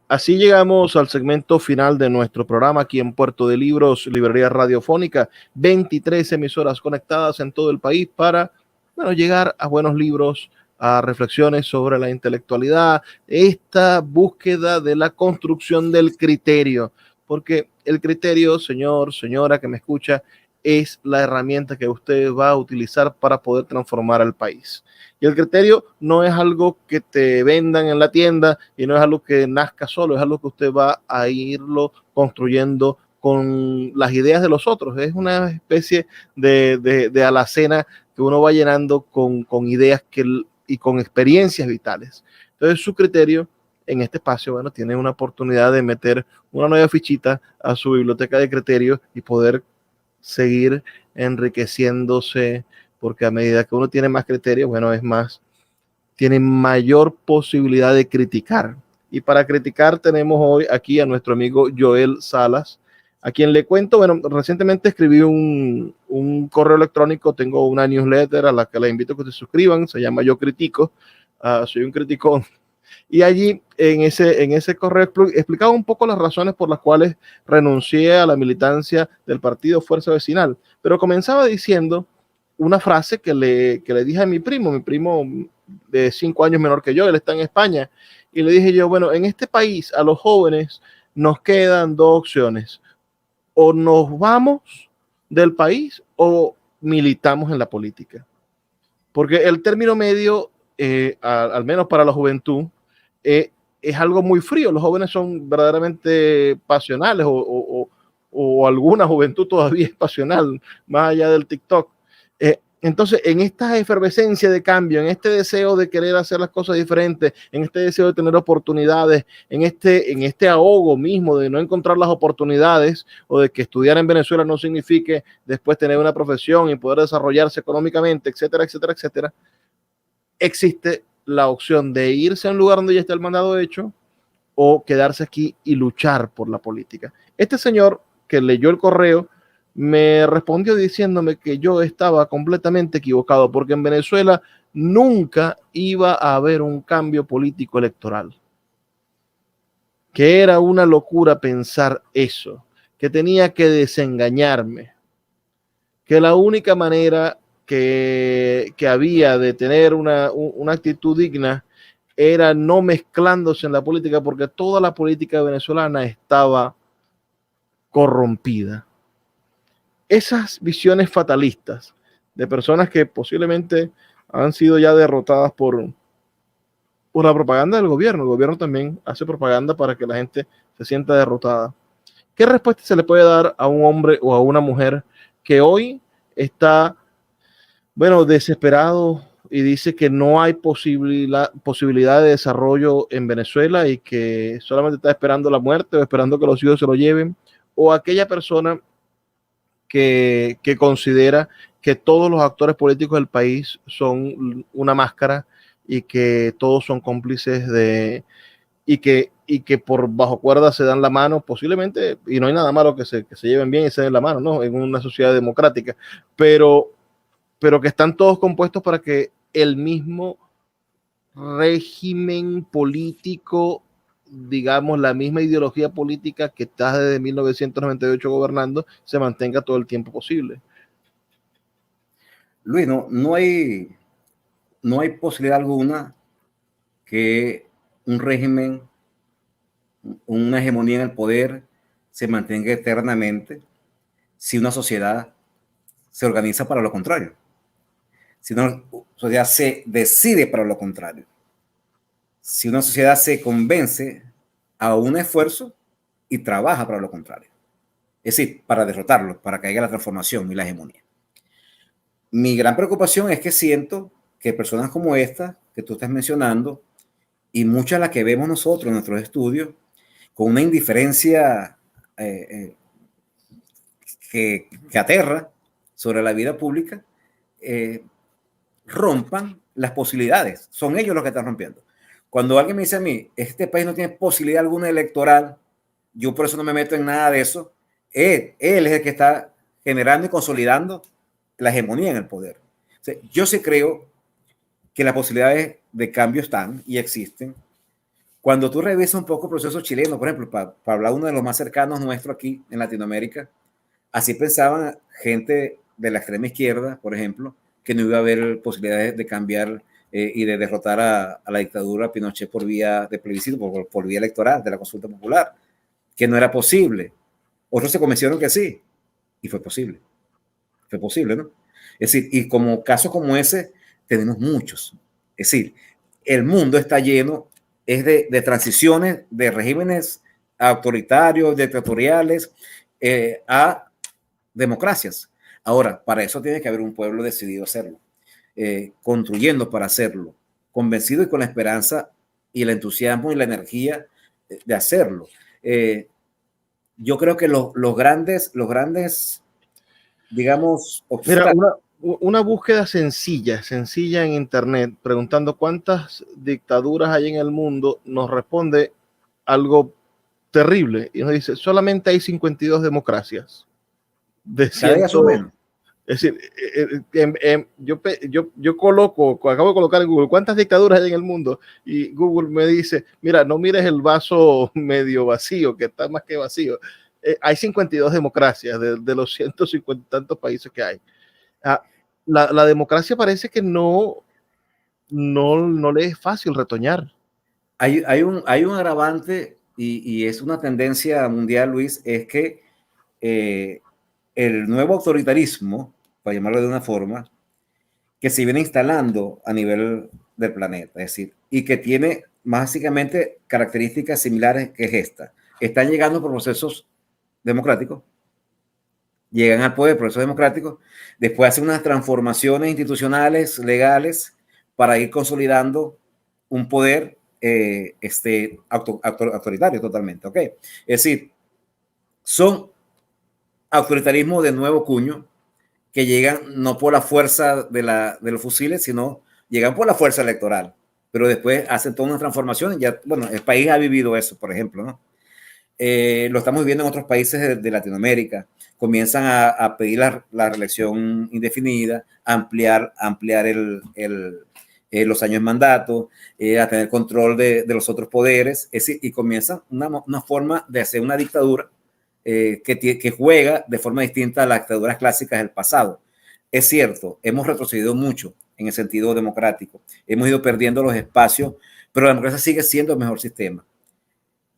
Así llegamos al segmento final de nuestro programa aquí en Puerto de Libros, Librería Radiofónica. 23 emisoras conectadas en todo el país para, bueno, llegar a buenos libros, a reflexiones sobre la intelectualidad, esta búsqueda de la construcción del criterio, porque el criterio, señor, señora que me escucha, es la herramienta que usted va a utilizar para poder transformar al país. Y el criterio no es algo que te vendan en la tienda y no es algo que nazca solo, es algo que usted va a irlo construyendo con las ideas de los otros. Es una especie de alacena que uno va llenando con ideas y con experiencias vitales. Entonces su criterio en este espacio, bueno, tiene una oportunidad de meter una nueva fichita a su biblioteca de criterios y poder seguir enriqueciéndose, porque a medida que uno tiene más criterios, bueno, tiene mayor posibilidad de criticar. Y para criticar tenemos hoy aquí a nuestro amigo Joel Salas, a quien le cuento, bueno, recientemente escribí un correo electrónico, tengo una newsletter a la que les invito a que se suscriban, se llama Yo Critico, soy un criticón. Y allí en ese correo explicaba un poco las razones por las cuales renuncié a la militancia del partido Fuerza Vecinal, pero comenzaba diciendo una frase que le dije a mi primo de 5 años menor que yo, él está en España, y le dije yo, bueno, en este país a los jóvenes nos quedan 2 opciones, o nos vamos del país o militamos en la política, porque el término medio, al menos para la juventud, es algo muy frío. Los jóvenes son verdaderamente pasionales o alguna juventud todavía es pasional, más allá del TikTok. Entonces, en esta efervescencia de cambio, en este deseo de querer hacer las cosas diferentes, en este deseo de tener oportunidades, en este ahogo mismo de no encontrar las oportunidades o de que estudiar en Venezuela no signifique después tener una profesión y poder desarrollarse económicamente, etcétera, etcétera, etcétera, existe la opción de irse a un lugar donde ya está el mandado hecho o quedarse aquí y luchar por la política. Este señor que leyó el correo me respondió diciéndome que yo estaba completamente equivocado porque en Venezuela nunca iba a haber un cambio político electoral, que era una locura pensar eso, que tenía que desengañarme, que la única manera que había de tener una actitud digna era no mezclándose en la política, porque toda la política venezolana estaba corrompida. Esas visiones fatalistas de personas que posiblemente han sido ya derrotadas por la propaganda del gobierno. El gobierno también hace propaganda para que la gente se sienta derrotada. ¿Qué respuesta se le puede dar a un hombre o a una mujer que hoy está, bueno, desesperado y dice que no hay posibilidad de desarrollo en Venezuela y que solamente está esperando la muerte o esperando que los hijos se lo lleven? O aquella persona que considera que todos los actores políticos del país son una máscara y que todos son cómplices y que por bajo cuerda se dan la mano, posiblemente, y no hay nada malo que se lleven bien y se den la mano, ¿no? En una sociedad democrática, pero que están todos compuestos para que el mismo régimen político, digamos, la misma ideología política que está desde 1998 gobernando, se mantenga todo el tiempo posible. Luis, no hay posibilidad alguna que un régimen, una hegemonía en el poder se mantenga eternamente si una sociedad se organiza para lo contrario, si una sociedad se decide para lo contrario, si una sociedad se convence a un esfuerzo y trabaja para lo contrario, es decir, para derrotarlo, para que haya la transformación y la hegemonía. Mi gran preocupación es que siento que personas como esta que tú estás mencionando y muchas de las que vemos nosotros en nuestros estudios, con una indiferencia que aterra sobre la vida pública, rompan las posibilidades. Son ellos los que están rompiendo. Cuando alguien me dice a mí, este país no tiene posibilidad alguna electoral, yo por eso no me meto en nada de eso, él es el que está generando y consolidando la hegemonía en el poder. O sea, yo sí creo que las posibilidades de cambio están y existen. Cuando tú revisas un poco el proceso chileno, por ejemplo, para hablar uno de los más cercanos nuestros aquí en Latinoamérica, así pensaban gente de la extrema izquierda, por ejemplo, que no iba a haber posibilidades de cambiar y de derrotar a la dictadura Pinochet por vía de plebiscito, por vía electoral, de la consulta popular, que no era posible. Otros se convencieron que sí, y fue posible. Fue posible, ¿no? Es decir, y como casos como ese, tenemos muchos. Es decir, el mundo está lleno de transiciones, de regímenes autoritarios, dictatoriales, a democracias. Ahora, para eso tiene que haber un pueblo decidido a hacerlo, construyendo para hacerlo, convencido y con la esperanza y el entusiasmo y la energía de hacerlo. Yo creo que los grandes, digamos, Mira, una búsqueda sencilla en internet, preguntando cuántas dictaduras hay en el mundo, nos responde algo terrible. Y nos dice, solamente hay 52 democracias. De cada día son menos. Es decir, yo acabo de colocar en Google cuántas dictaduras hay en el mundo y Google me dice, mira, no mires el vaso medio vacío, que está más que vacío. Hay 52 democracias de los 150 y tantos países que hay. La democracia parece que no le es fácil retoñar. Hay un agravante y es una tendencia mundial, Luis, es que el nuevo autoritarismo, para llamarlo de una forma, que se viene instalando a nivel del planeta, es decir, y que tiene básicamente características similares que es esta. Están llegando por procesos democráticos, llegan al poder, procesos democráticos, después hacen unas transformaciones institucionales, legales, para ir consolidando un poder autoritario totalmente, ¿ok? Es decir, son autoritarismo de nuevo cuño que llegan no por la fuerza de los fusiles, sino llegan por la fuerza electoral, pero después hacen toda una transformación. Ya, bueno, el país ha vivido eso, por ejemplo, ¿no? Lo estamos viendo en otros países de Latinoamérica. Comienzan a pedir la reelección indefinida, ampliar los años de mandato, a tener control de los otros poderes, es decir, y comienzan una forma de hacer una dictadura que juega de forma distinta a las dictaduras clásicas del pasado. Es cierto, hemos retrocedido mucho en el sentido democrático, hemos ido perdiendo los espacios, pero la democracia sigue siendo el mejor sistema,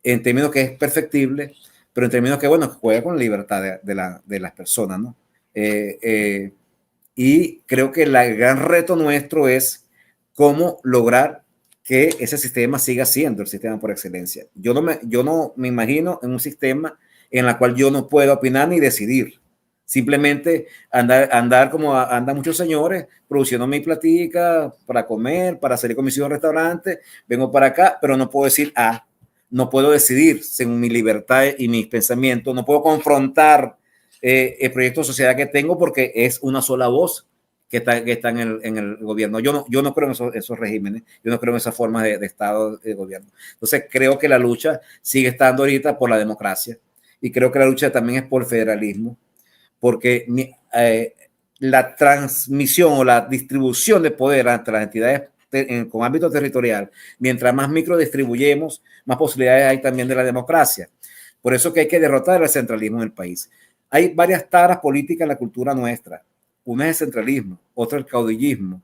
en términos que es perfectible, pero en términos que, bueno, juega con la libertad de las personas, ¿no? Y creo que el gran reto nuestro es cómo lograr que ese sistema siga siendo el sistema por excelencia. Yo no me imagino en un sistema en el cual yo no puedo opinar ni decidir. Simplemente andar como andan muchos señores, produciendo mi platica para comer, para salir con mis hijos al restaurante, vengo para acá, pero no puedo decir no puedo decidir según mi libertad y mis pensamientos, no puedo confrontar el proyecto de sociedad que tengo porque es una sola voz que está en el gobierno. Yo no creo en esos regímenes, yo no creo en esas formas de Estado, de gobierno. Entonces creo que la lucha sigue estando ahorita por la democracia y creo que la lucha también es por el federalismo, porque la transmisión o la distribución de poder entre las entidades con ámbito territorial, mientras más micro distribuyemos, más posibilidades hay también de la democracia. Por eso que hay que derrotar el centralismo en el país. Hay varias taras políticas en la cultura nuestra. Una es el centralismo, otra el caudillismo,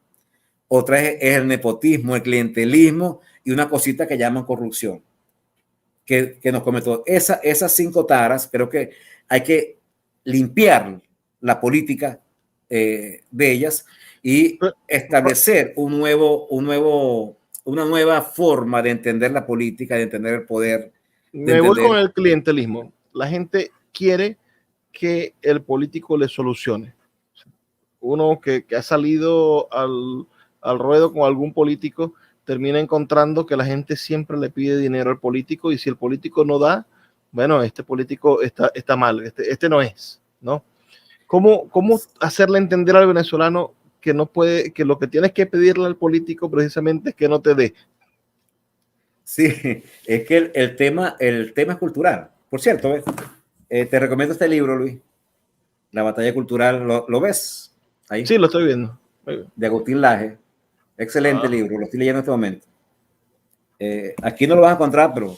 otra es el nepotismo, el clientelismo y una cosita que llaman corrupción, que nos comentó. Esas 5 taras creo que hay que limpiar la política de ellas y establecer una nueva forma de entender la política, de entender el poder. Me voy con el clientelismo. La gente quiere que el político le solucione. Uno que ha salido al ruedo con algún político termina encontrando que la gente siempre le pide dinero al político y si el político no da, bueno, este político está mal, este no es, ¿no? ¿Cómo hacerle entender al venezolano que no puede, que lo que tienes que pedirle al político precisamente es que no te dé? Sí, es que el tema es cultural. Por cierto, te recomiendo este libro, Luis, La batalla cultural. ¿Lo ves? Ahí. Sí, lo estoy viendo. De Agustín Laje. Excelente libro, lo estoy leyendo en este momento. Aquí no lo vas a encontrar, pero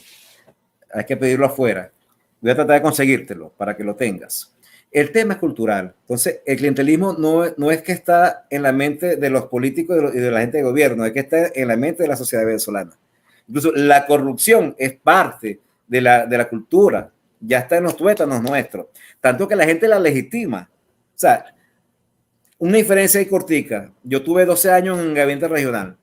hay que pedirlo afuera. Voy a tratar de conseguírtelo para que lo tengas. El tema es cultural. Entonces, el clientelismo no es que está en la mente de los políticos y de la gente de gobierno, es que está en la mente de la sociedad venezolana. Incluso la corrupción es parte de la cultura, ya está en los tuétanos nuestros, tanto que la gente la legitima. O sea, una diferencia ahí cortica. Yo tuve 12 años en gabinete regional.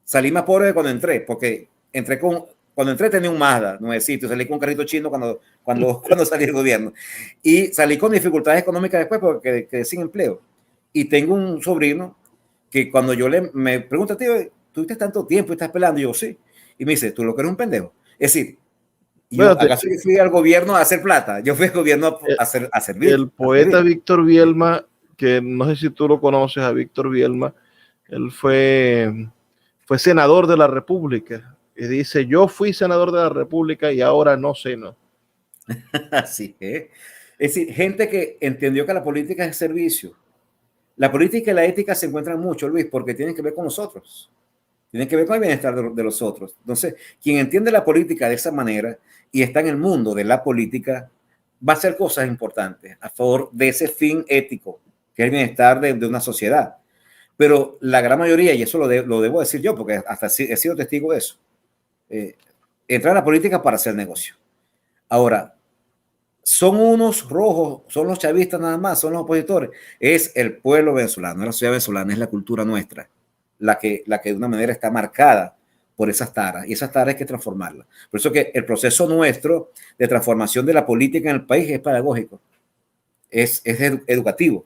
Salí más pobre de cuando entré, porque entré con cuando entré tenía un Mazda nuevecito, salí con un carrito chino cuando salí del gobierno. Y salí con dificultades económicas después porque quedé sin empleo. Y tengo un sobrino que cuando me pregunta, tío, ¿tuviste tanto tiempo y estás pelando? Y yo, sí. Y me dice, ¿tú lo que eres un pendejo? Es decir, ¿acaso yo fui al gobierno a hacer plata? Yo fui al gobierno a servir. El poeta Víctor Bielma, que no sé si tú lo conoces a Víctor Bielma, él fue senador de la República. Y dice, yo fui senador de la República y ahora no sé, ¿no? Así es. Es decir, gente que entendió que la política es servicio. La política y la ética se encuentran mucho, Luis, porque tienen que ver con nosotros. Tienen que ver con el bienestar de los otros. Entonces, quien entiende la política de esa manera y está en el mundo de la política, va a hacer cosas importantes a favor de ese fin ético, que es el bienestar de una sociedad. Pero la gran mayoría, y eso lo debo decir yo, porque hasta he sido testigo de eso, entra a la política para hacer negocio. Ahora, son unos rojos, son los chavistas nada más, son los opositores. Es el pueblo venezolano, es la sociedad venezolana, es la cultura nuestra, la que de una manera está marcada por esas taras, y esas taras hay que transformarlas. Por eso que el proceso nuestro de transformación de la política en el país es pedagógico, es educativo,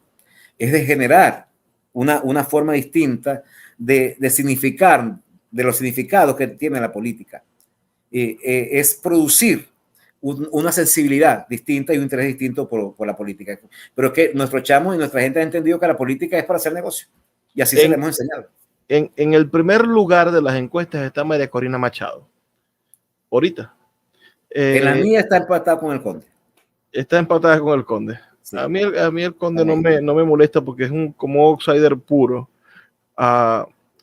es de generar una forma distinta de significar, de los significados que tiene la política. Es producir una sensibilidad distinta y un interés distinto por la política. Pero es que nuestros chamos y nuestra gente ha entendido que la política es para hacer negocio. Y así se le hemos enseñado. En el primer lugar de las encuestas está María Corina Machado. Ahorita. En la mía está empatada con el Conde. Está empatada con el Conde. Sí. A mí el Conde no me molesta porque es como outsider puro.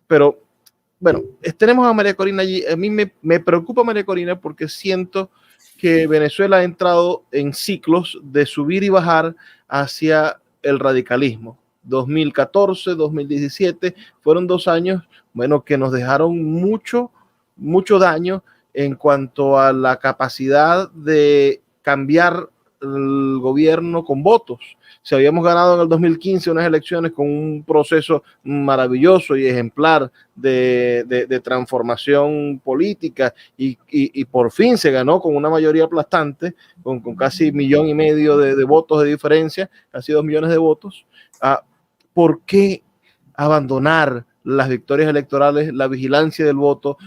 Pero, bueno, tenemos a María Corina allí. A mí me preocupa María Corina porque siento que Venezuela ha entrado en ciclos de subir y bajar hacia el radicalismo. 2014, 2017 fueron 2 años, bueno, que nos dejaron mucho daño en cuanto a la capacidad de cambiar el gobierno con votos. Si habíamos ganado en el 2015 unas elecciones con un proceso maravilloso y ejemplar de transformación política y por fin se ganó con una mayoría aplastante, con casi 1,5 millones de votos de diferencia, casi 2 millones de votos. ¿Por qué abandonar las victorias electorales, la vigilancia del voto,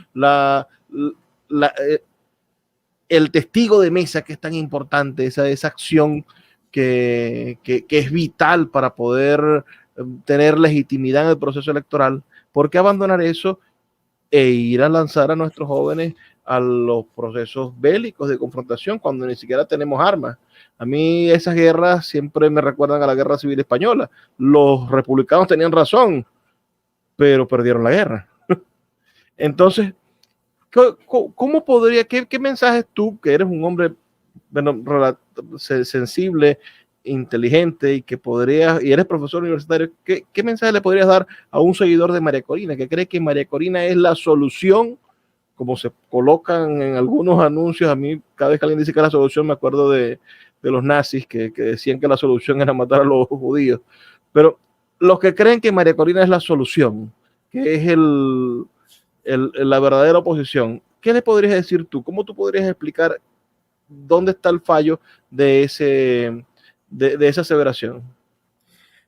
el testigo de mesa, que es tan importante, esa acción que es vital para poder tener legitimidad en el proceso electoral? ¿Por qué abandonar eso e ir a lanzar a nuestros jóvenes a los procesos bélicos de confrontación cuando ni siquiera tenemos armas? A mí esas guerras siempre me recuerdan a la Guerra Civil Española. Los republicanos tenían razón, pero perdieron la guerra. Entonces, ¿cómo podría, qué mensajes tú, que eres un hombre sensible, inteligente y que y eres profesor universitario, qué mensaje le podrías dar a un seguidor de María Corina que cree que María Corina es la solución, como se colocan en algunos anuncios? A mí, cada vez que alguien dice que es la solución, me acuerdo de los nazis que decían que la solución era matar a los judíos. Pero los que creen que María Corina es la solución, que es la verdadera oposición, ¿qué le podrías decir tú? ¿Cómo tú podrías explicar dónde está el fallo de esa aseveración?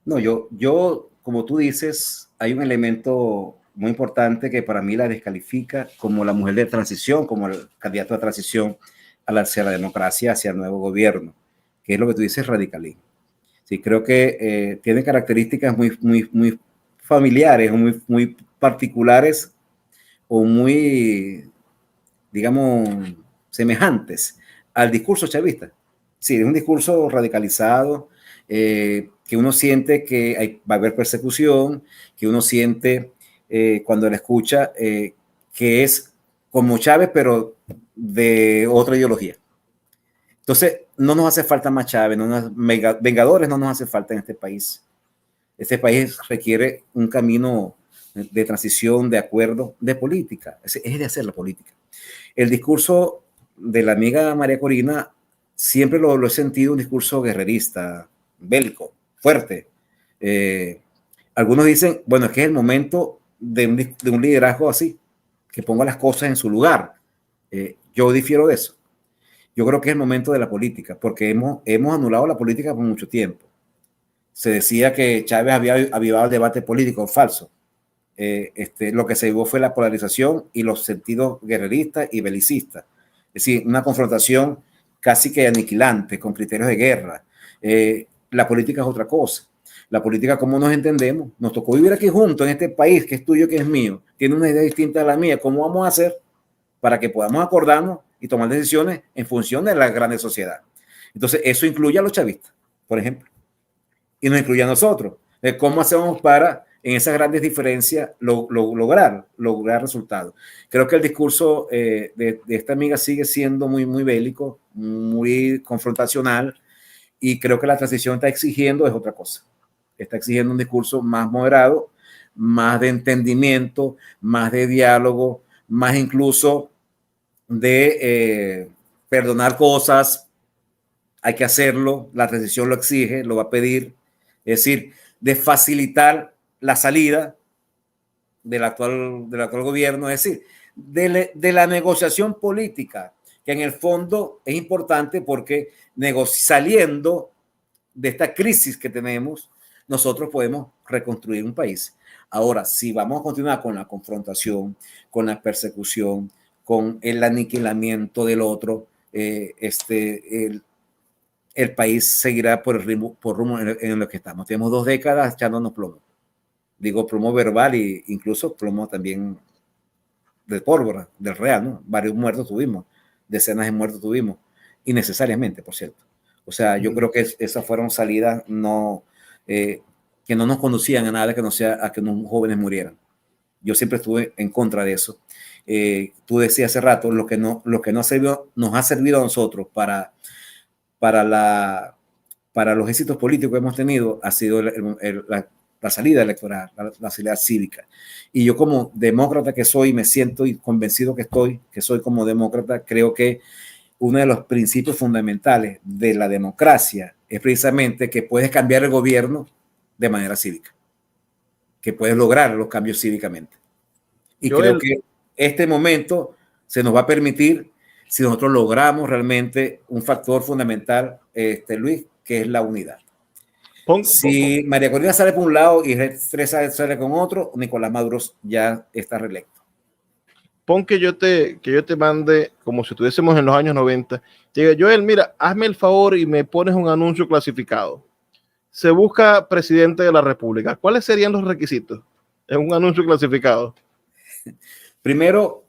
No, yo, como tú dices, hay un elemento muy importante que para mí la descalifica como la mujer de transición, como el candidato de transición hacia la democracia, hacia el nuevo gobierno, que es lo que tú dices, radicalismo. Sí, creo que tiene características muy familiares, o muy particulares, o muy, digamos, semejantes al discurso chavista. Sí, es un discurso radicalizado, que uno siente que va a haber persecución, que uno siente cuando la escucha que es como Chávez, pero de otra ideología. Entonces, no nos hace falta más Chávez, vengadores no nos hace falta en este país. Este país requiere un camino de transición, de acuerdo, de política, es de hacer la política. El discurso de la amiga María Corina siempre lo he sentido un discurso guerrerista, bélico, fuerte. Algunos dicen, bueno, es que es el momento de un liderazgo así, que ponga las cosas en su lugar. Yo difiero de eso. Yo creo que es el momento de la política, porque hemos anulado la política por mucho tiempo. Se decía que Chávez había avivado el debate político, falso. Lo que se vio fue la polarización y los sentidos guerreristas y belicistas. Es decir, una confrontación casi que aniquilante, con criterios de guerra. La política es otra cosa. La política, ¿cómo nos entendemos? Nos tocó vivir aquí juntos, en este país que es tuyo, que es mío. Tiene una idea distinta a la mía. ¿Cómo vamos a hacer para que podamos acordarnos y tomar decisiones en función de la gran sociedad? Entonces, eso incluye a los chavistas, por ejemplo, y nos incluye a nosotros. ¿Cómo hacemos para, en esas grandes diferencias, lograr resultados? Creo que el discurso de esta amiga sigue siendo muy, muy bélico, muy confrontacional, y creo que la transición está exigiendo es otra cosa. Está exigiendo un discurso más moderado, más de entendimiento, más de diálogo, más incluso de perdonar cosas. Hay que hacerlo, la transición lo exige, lo va a pedir. Es decir, de facilitar la salida del actual gobierno, es decir, de la negociación política, que en el fondo es importante porque saliendo de esta crisis que tenemos, nosotros podemos reconstruir un país. Ahora, si vamos a continuar con la confrontación, con la persecución, con el aniquilamiento del otro, el país seguirá por rumbo en lo que estamos. Tenemos 2 décadas echándonos plomo. Digo plomo verbal e incluso plomo también de pólvora, del real, ¿no? Varios muertos tuvimos, decenas de muertos tuvimos, innecesariamente, por cierto. O sea, yo creo que esas fueron salidas que no nos conducían a nada que no sea a que unos jóvenes murieran. Yo siempre estuve en contra de eso. Tú decías hace rato, lo que no nos ha servido a nosotros para los éxitos políticos que hemos tenido ha sido la salida electoral, la salida cívica. Y yo, como demócrata que soy, me siento y convencido que soy como demócrata, creo que uno de los principios fundamentales de la democracia es precisamente que puedes cambiar el gobierno de manera cívica, que puedes lograr los cambios cívicamente. Y creo que este momento se nos va a permitir, si nosotros logramos realmente un factor fundamental, Luis, que es la unidad. Si María Corina sale por un lado y Teresa sale con otro, Nicolás Maduro ya está reelecto. Pon que yo te mande, como si estuviésemos en los años 90, diga, Joel, mira, hazme el favor y me pones un anuncio clasificado. Se busca presidente de la República. ¿Cuáles serían los requisitos en un anuncio clasificado? Primero,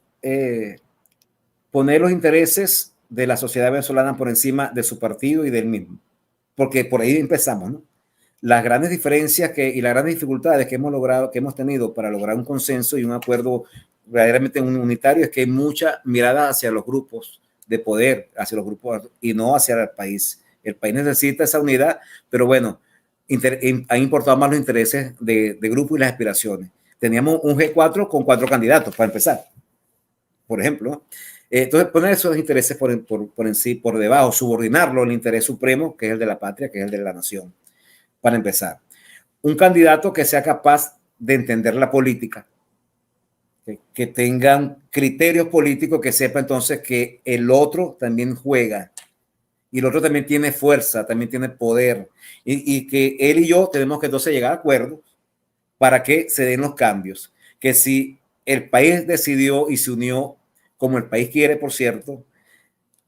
poner los intereses de la sociedad venezolana por encima de su partido y del mismo. Porque por ahí empezamos, ¿no? Las grandes diferencias y las grandes dificultades que hemos tenido para lograr un consenso y un acuerdo verdaderamente unitario es que hay mucha mirada hacia los grupos de poder, hacia los grupos y no hacia el país. El país necesita esa unidad, pero bueno, han importado más los intereses de grupos y las aspiraciones. Teníamos un G4 con 4 candidatos para empezar, por ejemplo. Entonces, poner esos intereses por debajo, subordinarlo al interés supremo, que es el de la patria, que es el de la nación. Para empezar, un candidato que sea capaz de entender la política, que tengan criterios políticos, que sepa entonces que el otro también juega y el otro también tiene fuerza, también tiene poder, y que él y yo tenemos que entonces llegar a acuerdos para que se den los cambios. Que si el país decidió y se unió, como el país quiere, por cierto,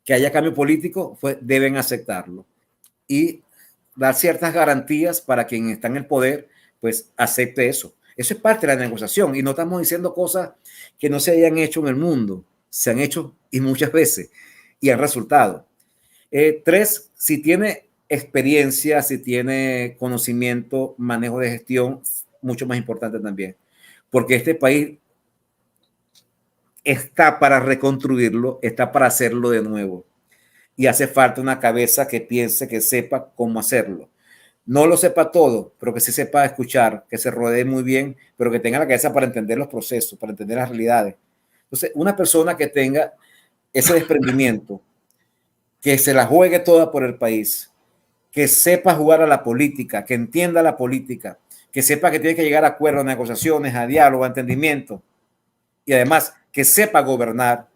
que haya cambio político, pues deben aceptarlo y dar ciertas garantías para quien está en el poder, pues acepte eso. Eso es parte de la negociación y no estamos diciendo cosas que no se hayan hecho en el mundo. Se han hecho y muchas veces y han resultado. 3, si tiene experiencia, si tiene conocimiento, manejo de gestión, mucho más importante también, porque este país está para reconstruirlo, está para hacerlo de nuevo. Y hace falta una cabeza que piense, que sepa cómo hacerlo. No lo sepa todo, pero que sí sepa escuchar, que se rodee muy bien, pero que tenga la cabeza para entender los procesos, para entender las realidades. Entonces, una persona que tenga ese desprendimiento, que se la juegue toda por el país, que sepa jugar a la política, que entienda la política, que sepa que tiene que llegar a acuerdos, a negociaciones, a diálogo, a entendimiento, y además que sepa gobernar,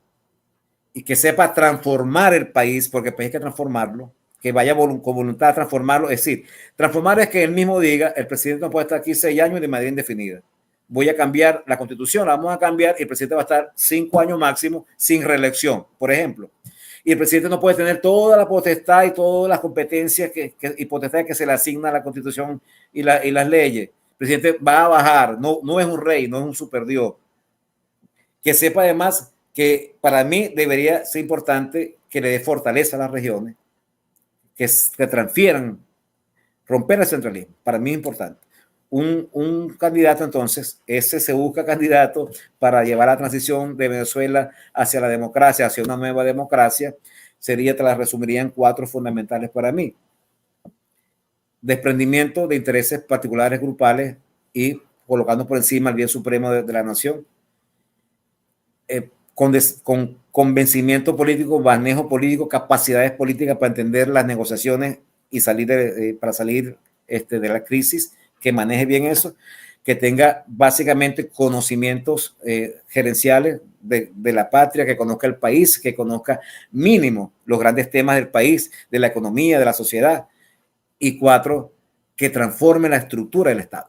y que sepa transformar el país, porque el país hay que transformarlo, que vaya con voluntad a transformarlo. Es decir, transformar es que él mismo diga, el presidente no puede estar aquí 6 años de manera indefinida. Voy a cambiar la constitución, la vamos a cambiar y el presidente va a estar 5 años máximo sin reelección, por ejemplo. Y el presidente no puede tener toda la potestad y todas las competencias y potestades que se le asigna a la constitución y las leyes. El presidente va a bajar, no es un rey, no es un superdios. Que sepa además que para mí debería ser importante que le dé fortaleza a las regiones, que transfieran, romper el centralismo. Para mí es importante. Un candidato, entonces, ese se busca candidato para llevar la transición de Venezuela hacia la democracia, hacia una nueva democracia, te la resumiría en 4 fundamentales para mí. Desprendimiento de intereses particulares, grupales y colocando por encima el bien supremo de la nación. Con convencimiento político, manejo político, capacidades políticas para entender las negociaciones y para salir de la crisis, que maneje bien eso, que tenga básicamente conocimientos gerenciales de la patria, que conozca el país, que conozca mínimo los grandes temas del país, de la economía, de la sociedad. Y 4, que transforme la estructura del Estado.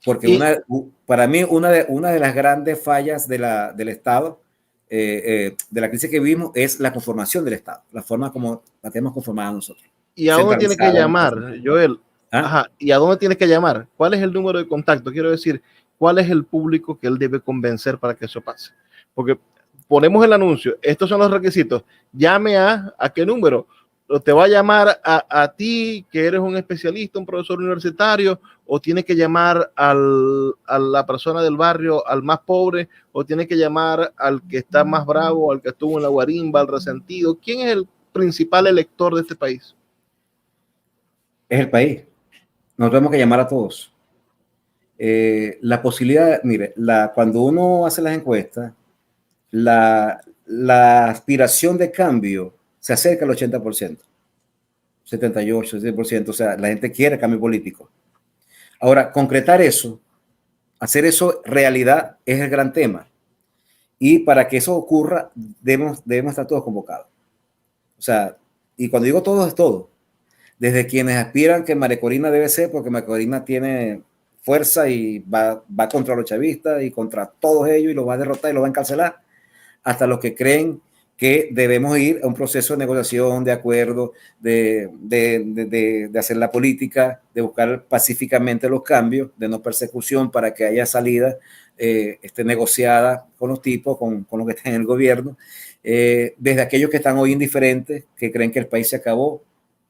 Porque para mí una de las grandes fallas del Estado, de la crisis que vivimos, es la conformación del Estado, la forma como la tenemos conformada nosotros. ¿Y a dónde tiene que llamar, Joel? Ajá, ¿y a dónde tienes que llamar? ¿Cuál es el número de contacto? Quiero decir, ¿cuál es el público que él debe convencer para que eso pase? Porque ponemos el anuncio, estos son los requisitos, llame a qué número. ¿O te va a llamar a ti, que eres un especialista, un profesor universitario, o tiene que llamar a la persona del barrio, al más pobre, o tiene que llamar al que está más bravo, al que estuvo en la guarimba, al resentido? ¿Quién es el principal elector de este país? Es el país. Nosotros tenemos que llamar a todos. La posibilidad, mire, cuando uno hace las encuestas, la aspiración de cambio se acerca al 80%, 78%, 70%, o sea, la gente quiere cambio político. Ahora, concretar eso, hacer eso realidad es el gran tema. Y para que eso ocurra, debemos estar todos convocados. O sea, y cuando digo todos, es todo. Desde quienes aspiran que María Corina debe ser, porque María Corina tiene fuerza y va contra los chavistas y contra todos ellos y los va a derrotar y los va a encarcelar, hasta los que creen que debemos ir a un proceso de negociación, de acuerdo, de hacer la política, de buscar pacíficamente los cambios, de no persecución para que haya salida negociada con los tipos, con los que están en el gobierno, desde aquellos que están hoy indiferentes, que creen que el país se acabó,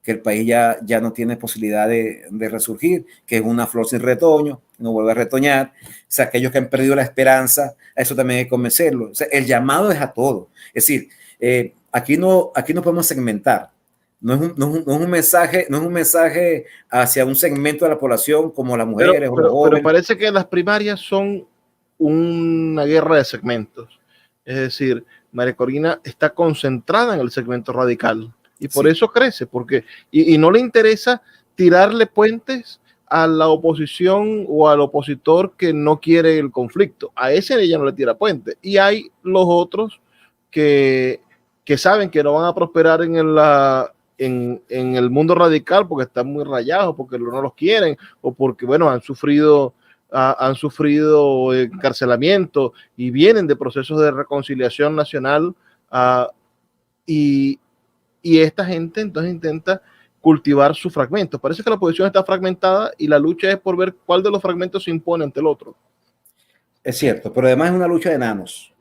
que el país ya no tiene posibilidad de resurgir, que es una flor sin retoño, no vuelve a retoñar. O sea, aquellos que han perdido la esperanza, a eso también hay que convencerlo. O sea, el llamado es a todo. Es decir, aquí no podemos segmentar. No es un mensaje hacia un segmento de la población como las mujeres o los jóvenes. Pero parece que las primarias son una guerra de segmentos. Es decir, María Corina está concentrada en el segmento radical. Y por eso crece, porque y no le interesa tirarle puentes a la oposición o al opositor que no quiere el conflicto. A ese ella no le tira puentes. Y hay los otros que saben que no van a prosperar en el mundo radical porque están muy rayados, porque no los quieren, o porque, bueno, han sufrido encarcelamiento y vienen de procesos de reconciliación nacional y esta gente entonces intenta cultivar sus fragmentos. Parece que la oposición está fragmentada y la lucha es por ver cuál de los fragmentos se impone ante el otro. Es cierto, pero además es una lucha de enanos.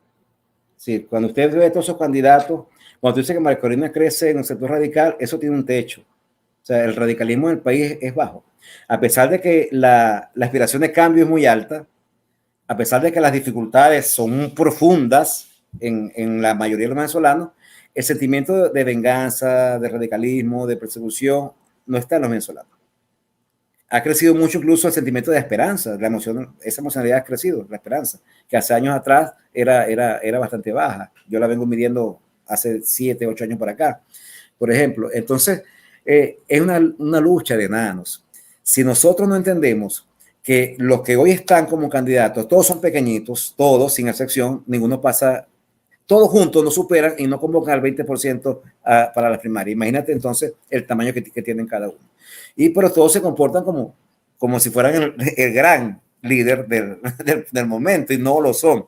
Sí, cuando usted ve a todos esos candidatos, cuando dice que María Corina crece en el sector radical, eso tiene un techo. O sea, el radicalismo en el país es bajo. A pesar de que la aspiración de cambio es muy alta, a pesar de que las dificultades son profundas en la mayoría de los venezolanos, el sentimiento de venganza, de radicalismo, de persecución, no está en los venezolanos. Ha crecido mucho incluso el sentimiento de esperanza, esa emocionalidad ha crecido, la esperanza, que hace años atrás era bastante baja. Yo la vengo midiendo hace 7, 8 años para acá, por ejemplo. Entonces, es una lucha de enanos. Si nosotros no entendemos que los que hoy están como candidatos, todos son pequeñitos, todos, sin excepción, ninguno pasa todos juntos no superan y no convocan al 20% para la primaria. Imagínate entonces el tamaño que tienen cada uno. Pero todos se comportan como si fueran el gran líder del momento y no lo son.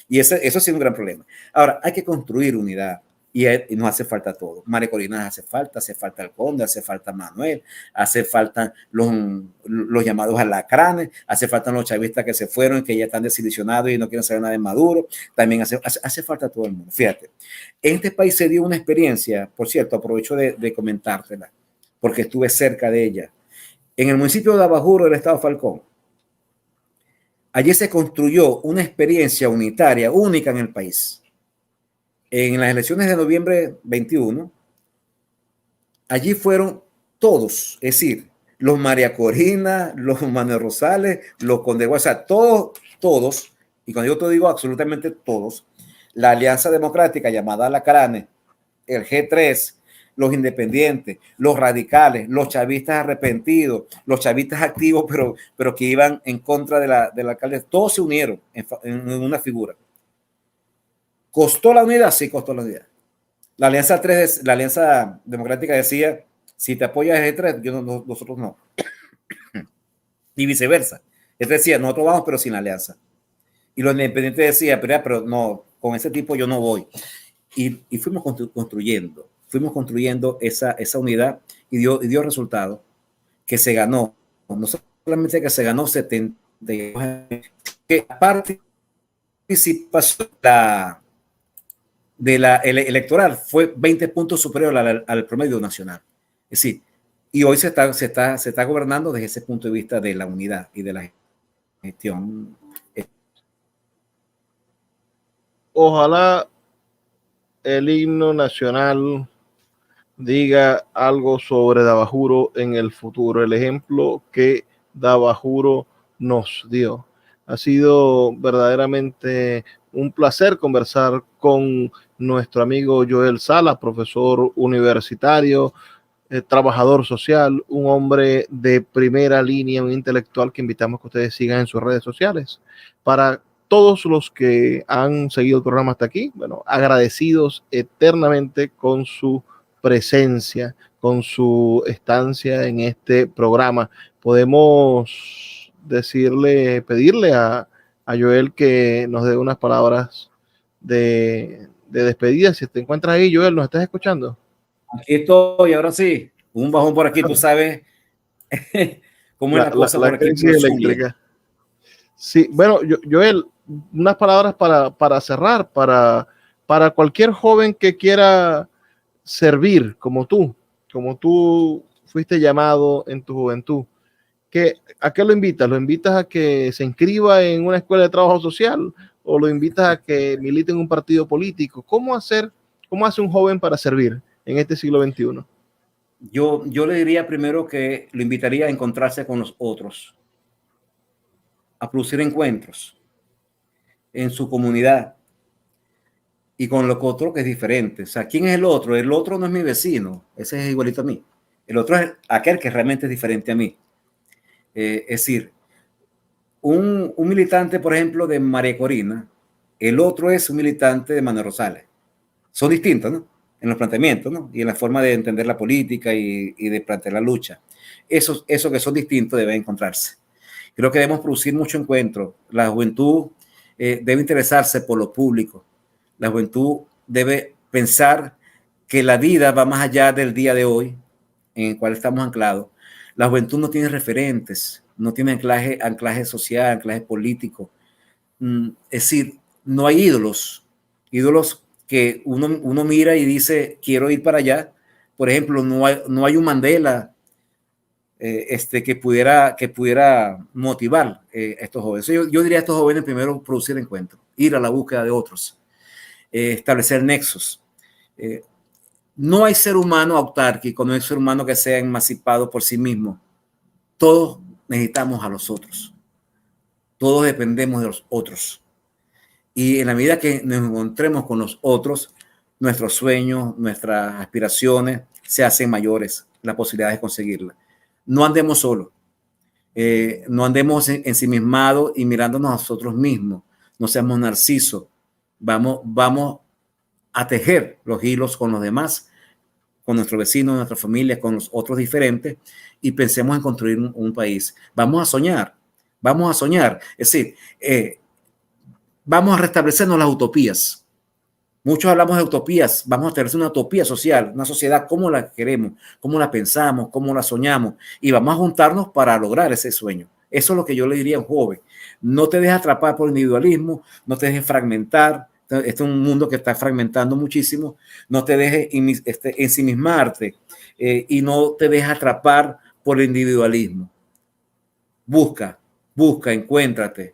Y eso sí es un gran problema. Ahora, hay que construir unidad y nos hace falta todo. María Corina hace falta el Conde, hace falta Manuel, hace falta los llamados alacranes, hace falta los chavistas que se fueron y que ya están desilusionados y no quieren saber nada de Maduro. También hace falta todo el mundo. Fíjate, en este país se dio una experiencia, por cierto, aprovecho de comentártela, porque estuve cerca de ella. En el municipio de Abajuro del estado Falcón, allí se construyó una experiencia unitaria única en el país. En las elecciones de noviembre 21, allí fueron todos, es decir, los María Corina, los Manuel Rosales, los Conde, o sea, todos, y cuando yo te digo absolutamente todos, la Alianza Democrática llamada Alacranes, el G3, los independientes, los radicales, los chavistas arrepentidos, los chavistas activos, pero que iban en contra del alcalde, todos se unieron en una figura. ¿Costó la unidad? Sí, costó la unidad. La Alianza Democrática decía, si te apoyas el G3, nosotros no. Y viceversa. Él decía, nosotros vamos, pero sin la alianza. Y los independientes decían, pero no, con ese tipo yo no voy. Y fuimos construyendo esa unidad y dio resultado que se ganó. No solamente que se ganó 70, que la participación de la electoral fue 20 puntos superior al promedio nacional. Es decir, y hoy se está gobernando desde ese punto de vista de la unidad y de la gestión. Ojalá el himno nacional diga algo sobre Dabajuro en el futuro, el ejemplo que Dabajuro nos dio. Ha sido verdaderamente un placer conversar con nuestro amigo Joel Salas, profesor universitario, trabajador social, un hombre de primera línea, un intelectual que invitamos que ustedes sigan en sus redes sociales. Para todos los que han seguido el programa hasta aquí, bueno, agradecidos eternamente con su presencia, con su estancia en este programa. Podemos pedirle a Joel que nos dé unas palabras de despedida. Si te encuentras ahí, Joel, ¿nos estás escuchando? Aquí estoy, ahora sí. Un bajón por aquí, tú sabes cómo es la cosa por aquí. Eléctrica. Sí, bueno, Joel, unas palabras para cerrar, para cualquier joven que quiera servir como tú fuiste llamado en tu juventud. ¿A qué lo invitas? ¿Lo invitas a que se inscriba en una escuela de trabajo social o lo invitas a que milite en un partido político? ¿Cómo hace un joven para servir en este siglo XXI? Yo le diría primero que lo invitaría a encontrarse con los otros, a producir encuentros en su comunidad y con lo otro que es diferente. O sea, ¿quién es el otro? El otro no es mi vecino, ese es igualito a mí. El otro es aquel que realmente es diferente a mí. Es decir, un militante, por ejemplo, de María Corina, el otro es un militante de Manuel Rosales. Son distintos, ¿no? En los planteamientos, ¿no? Y en la forma de entender la política y de plantear la lucha. Eso que son distintos debe encontrarse. Creo que debemos producir mucho encuentro. La juventud debe interesarse por lo público. La juventud debe pensar que la vida va más allá del día de hoy en el cual estamos anclados. La juventud no tiene referentes, no tiene anclaje social, anclaje político. Es decir, no hay ídolos que uno mira y dice, quiero ir para allá. Por ejemplo, no hay un Mandela que pudiera motivar a estos jóvenes. Yo diría a estos jóvenes primero producir encuentros, ir a la búsqueda de otros, establecer nexos. No hay ser humano autárquico, no hay ser humano que sea emancipado por sí mismo. Todos necesitamos a los otros. Todos dependemos de los otros. Y en la medida que nos encontremos con los otros, nuestros sueños, nuestras aspiraciones se hacen mayores, la posibilidad de conseguirlas. No andemos solos. No andemos ensimismados y mirándonos a nosotros mismos. No seamos narcisos. Vamos a tejer los hilos con los demás, con nuestros vecinos, nuestra familia, con los otros diferentes, y pensemos en construir un país. Vamos a soñar, vamos a soñar. Es decir, vamos a restablecernos las utopías. Muchos hablamos de utopías, vamos a establecer una utopía social, una sociedad como la queremos, cómo la pensamos, cómo la soñamos, y vamos a juntarnos para lograr ese sueño. Eso es lo que yo le diría a un joven. No te dejes atrapar por el individualismo, no te dejes fragmentar. Este es un mundo que está fragmentando muchísimo. No te dejes ensimismarte y no te dejes atrapar por el individualismo. Busca, encuéntrate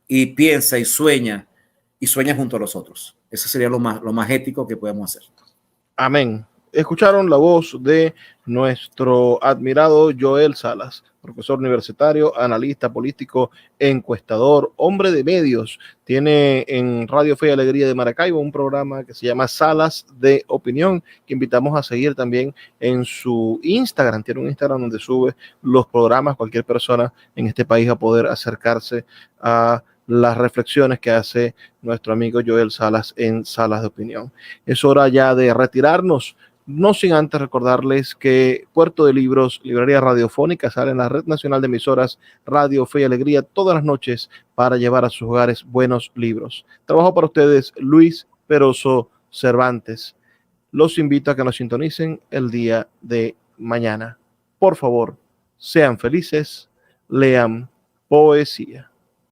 y piensa y sueña junto a los otros. Eso sería lo más ético que podemos hacer. Amén. Escucharon la voz de nuestro admirado Joel Salas, profesor universitario, analista político, encuestador, hombre de medios. Tiene en Radio Fe y Alegría de Maracaibo un programa que se llama Salas de Opinión, que invitamos a seguir también en su Instagram. Tiene un Instagram donde sube los programas, cualquier persona en este país a poder acercarse a las reflexiones que hace nuestro amigo Joel Salas en Salas de Opinión. Es hora ya de retirarnos, no sin antes recordarles que Puerto de Libros, librería radiofónica, sale en la Red Nacional de Emisoras Radio Fe y Alegría todas las noches para llevar a sus hogares buenos libros. Trabajo para ustedes Luis Peroso Cervantes. Los invito a que nos sintonicen el día de mañana. Por favor, sean felices, lean poesía.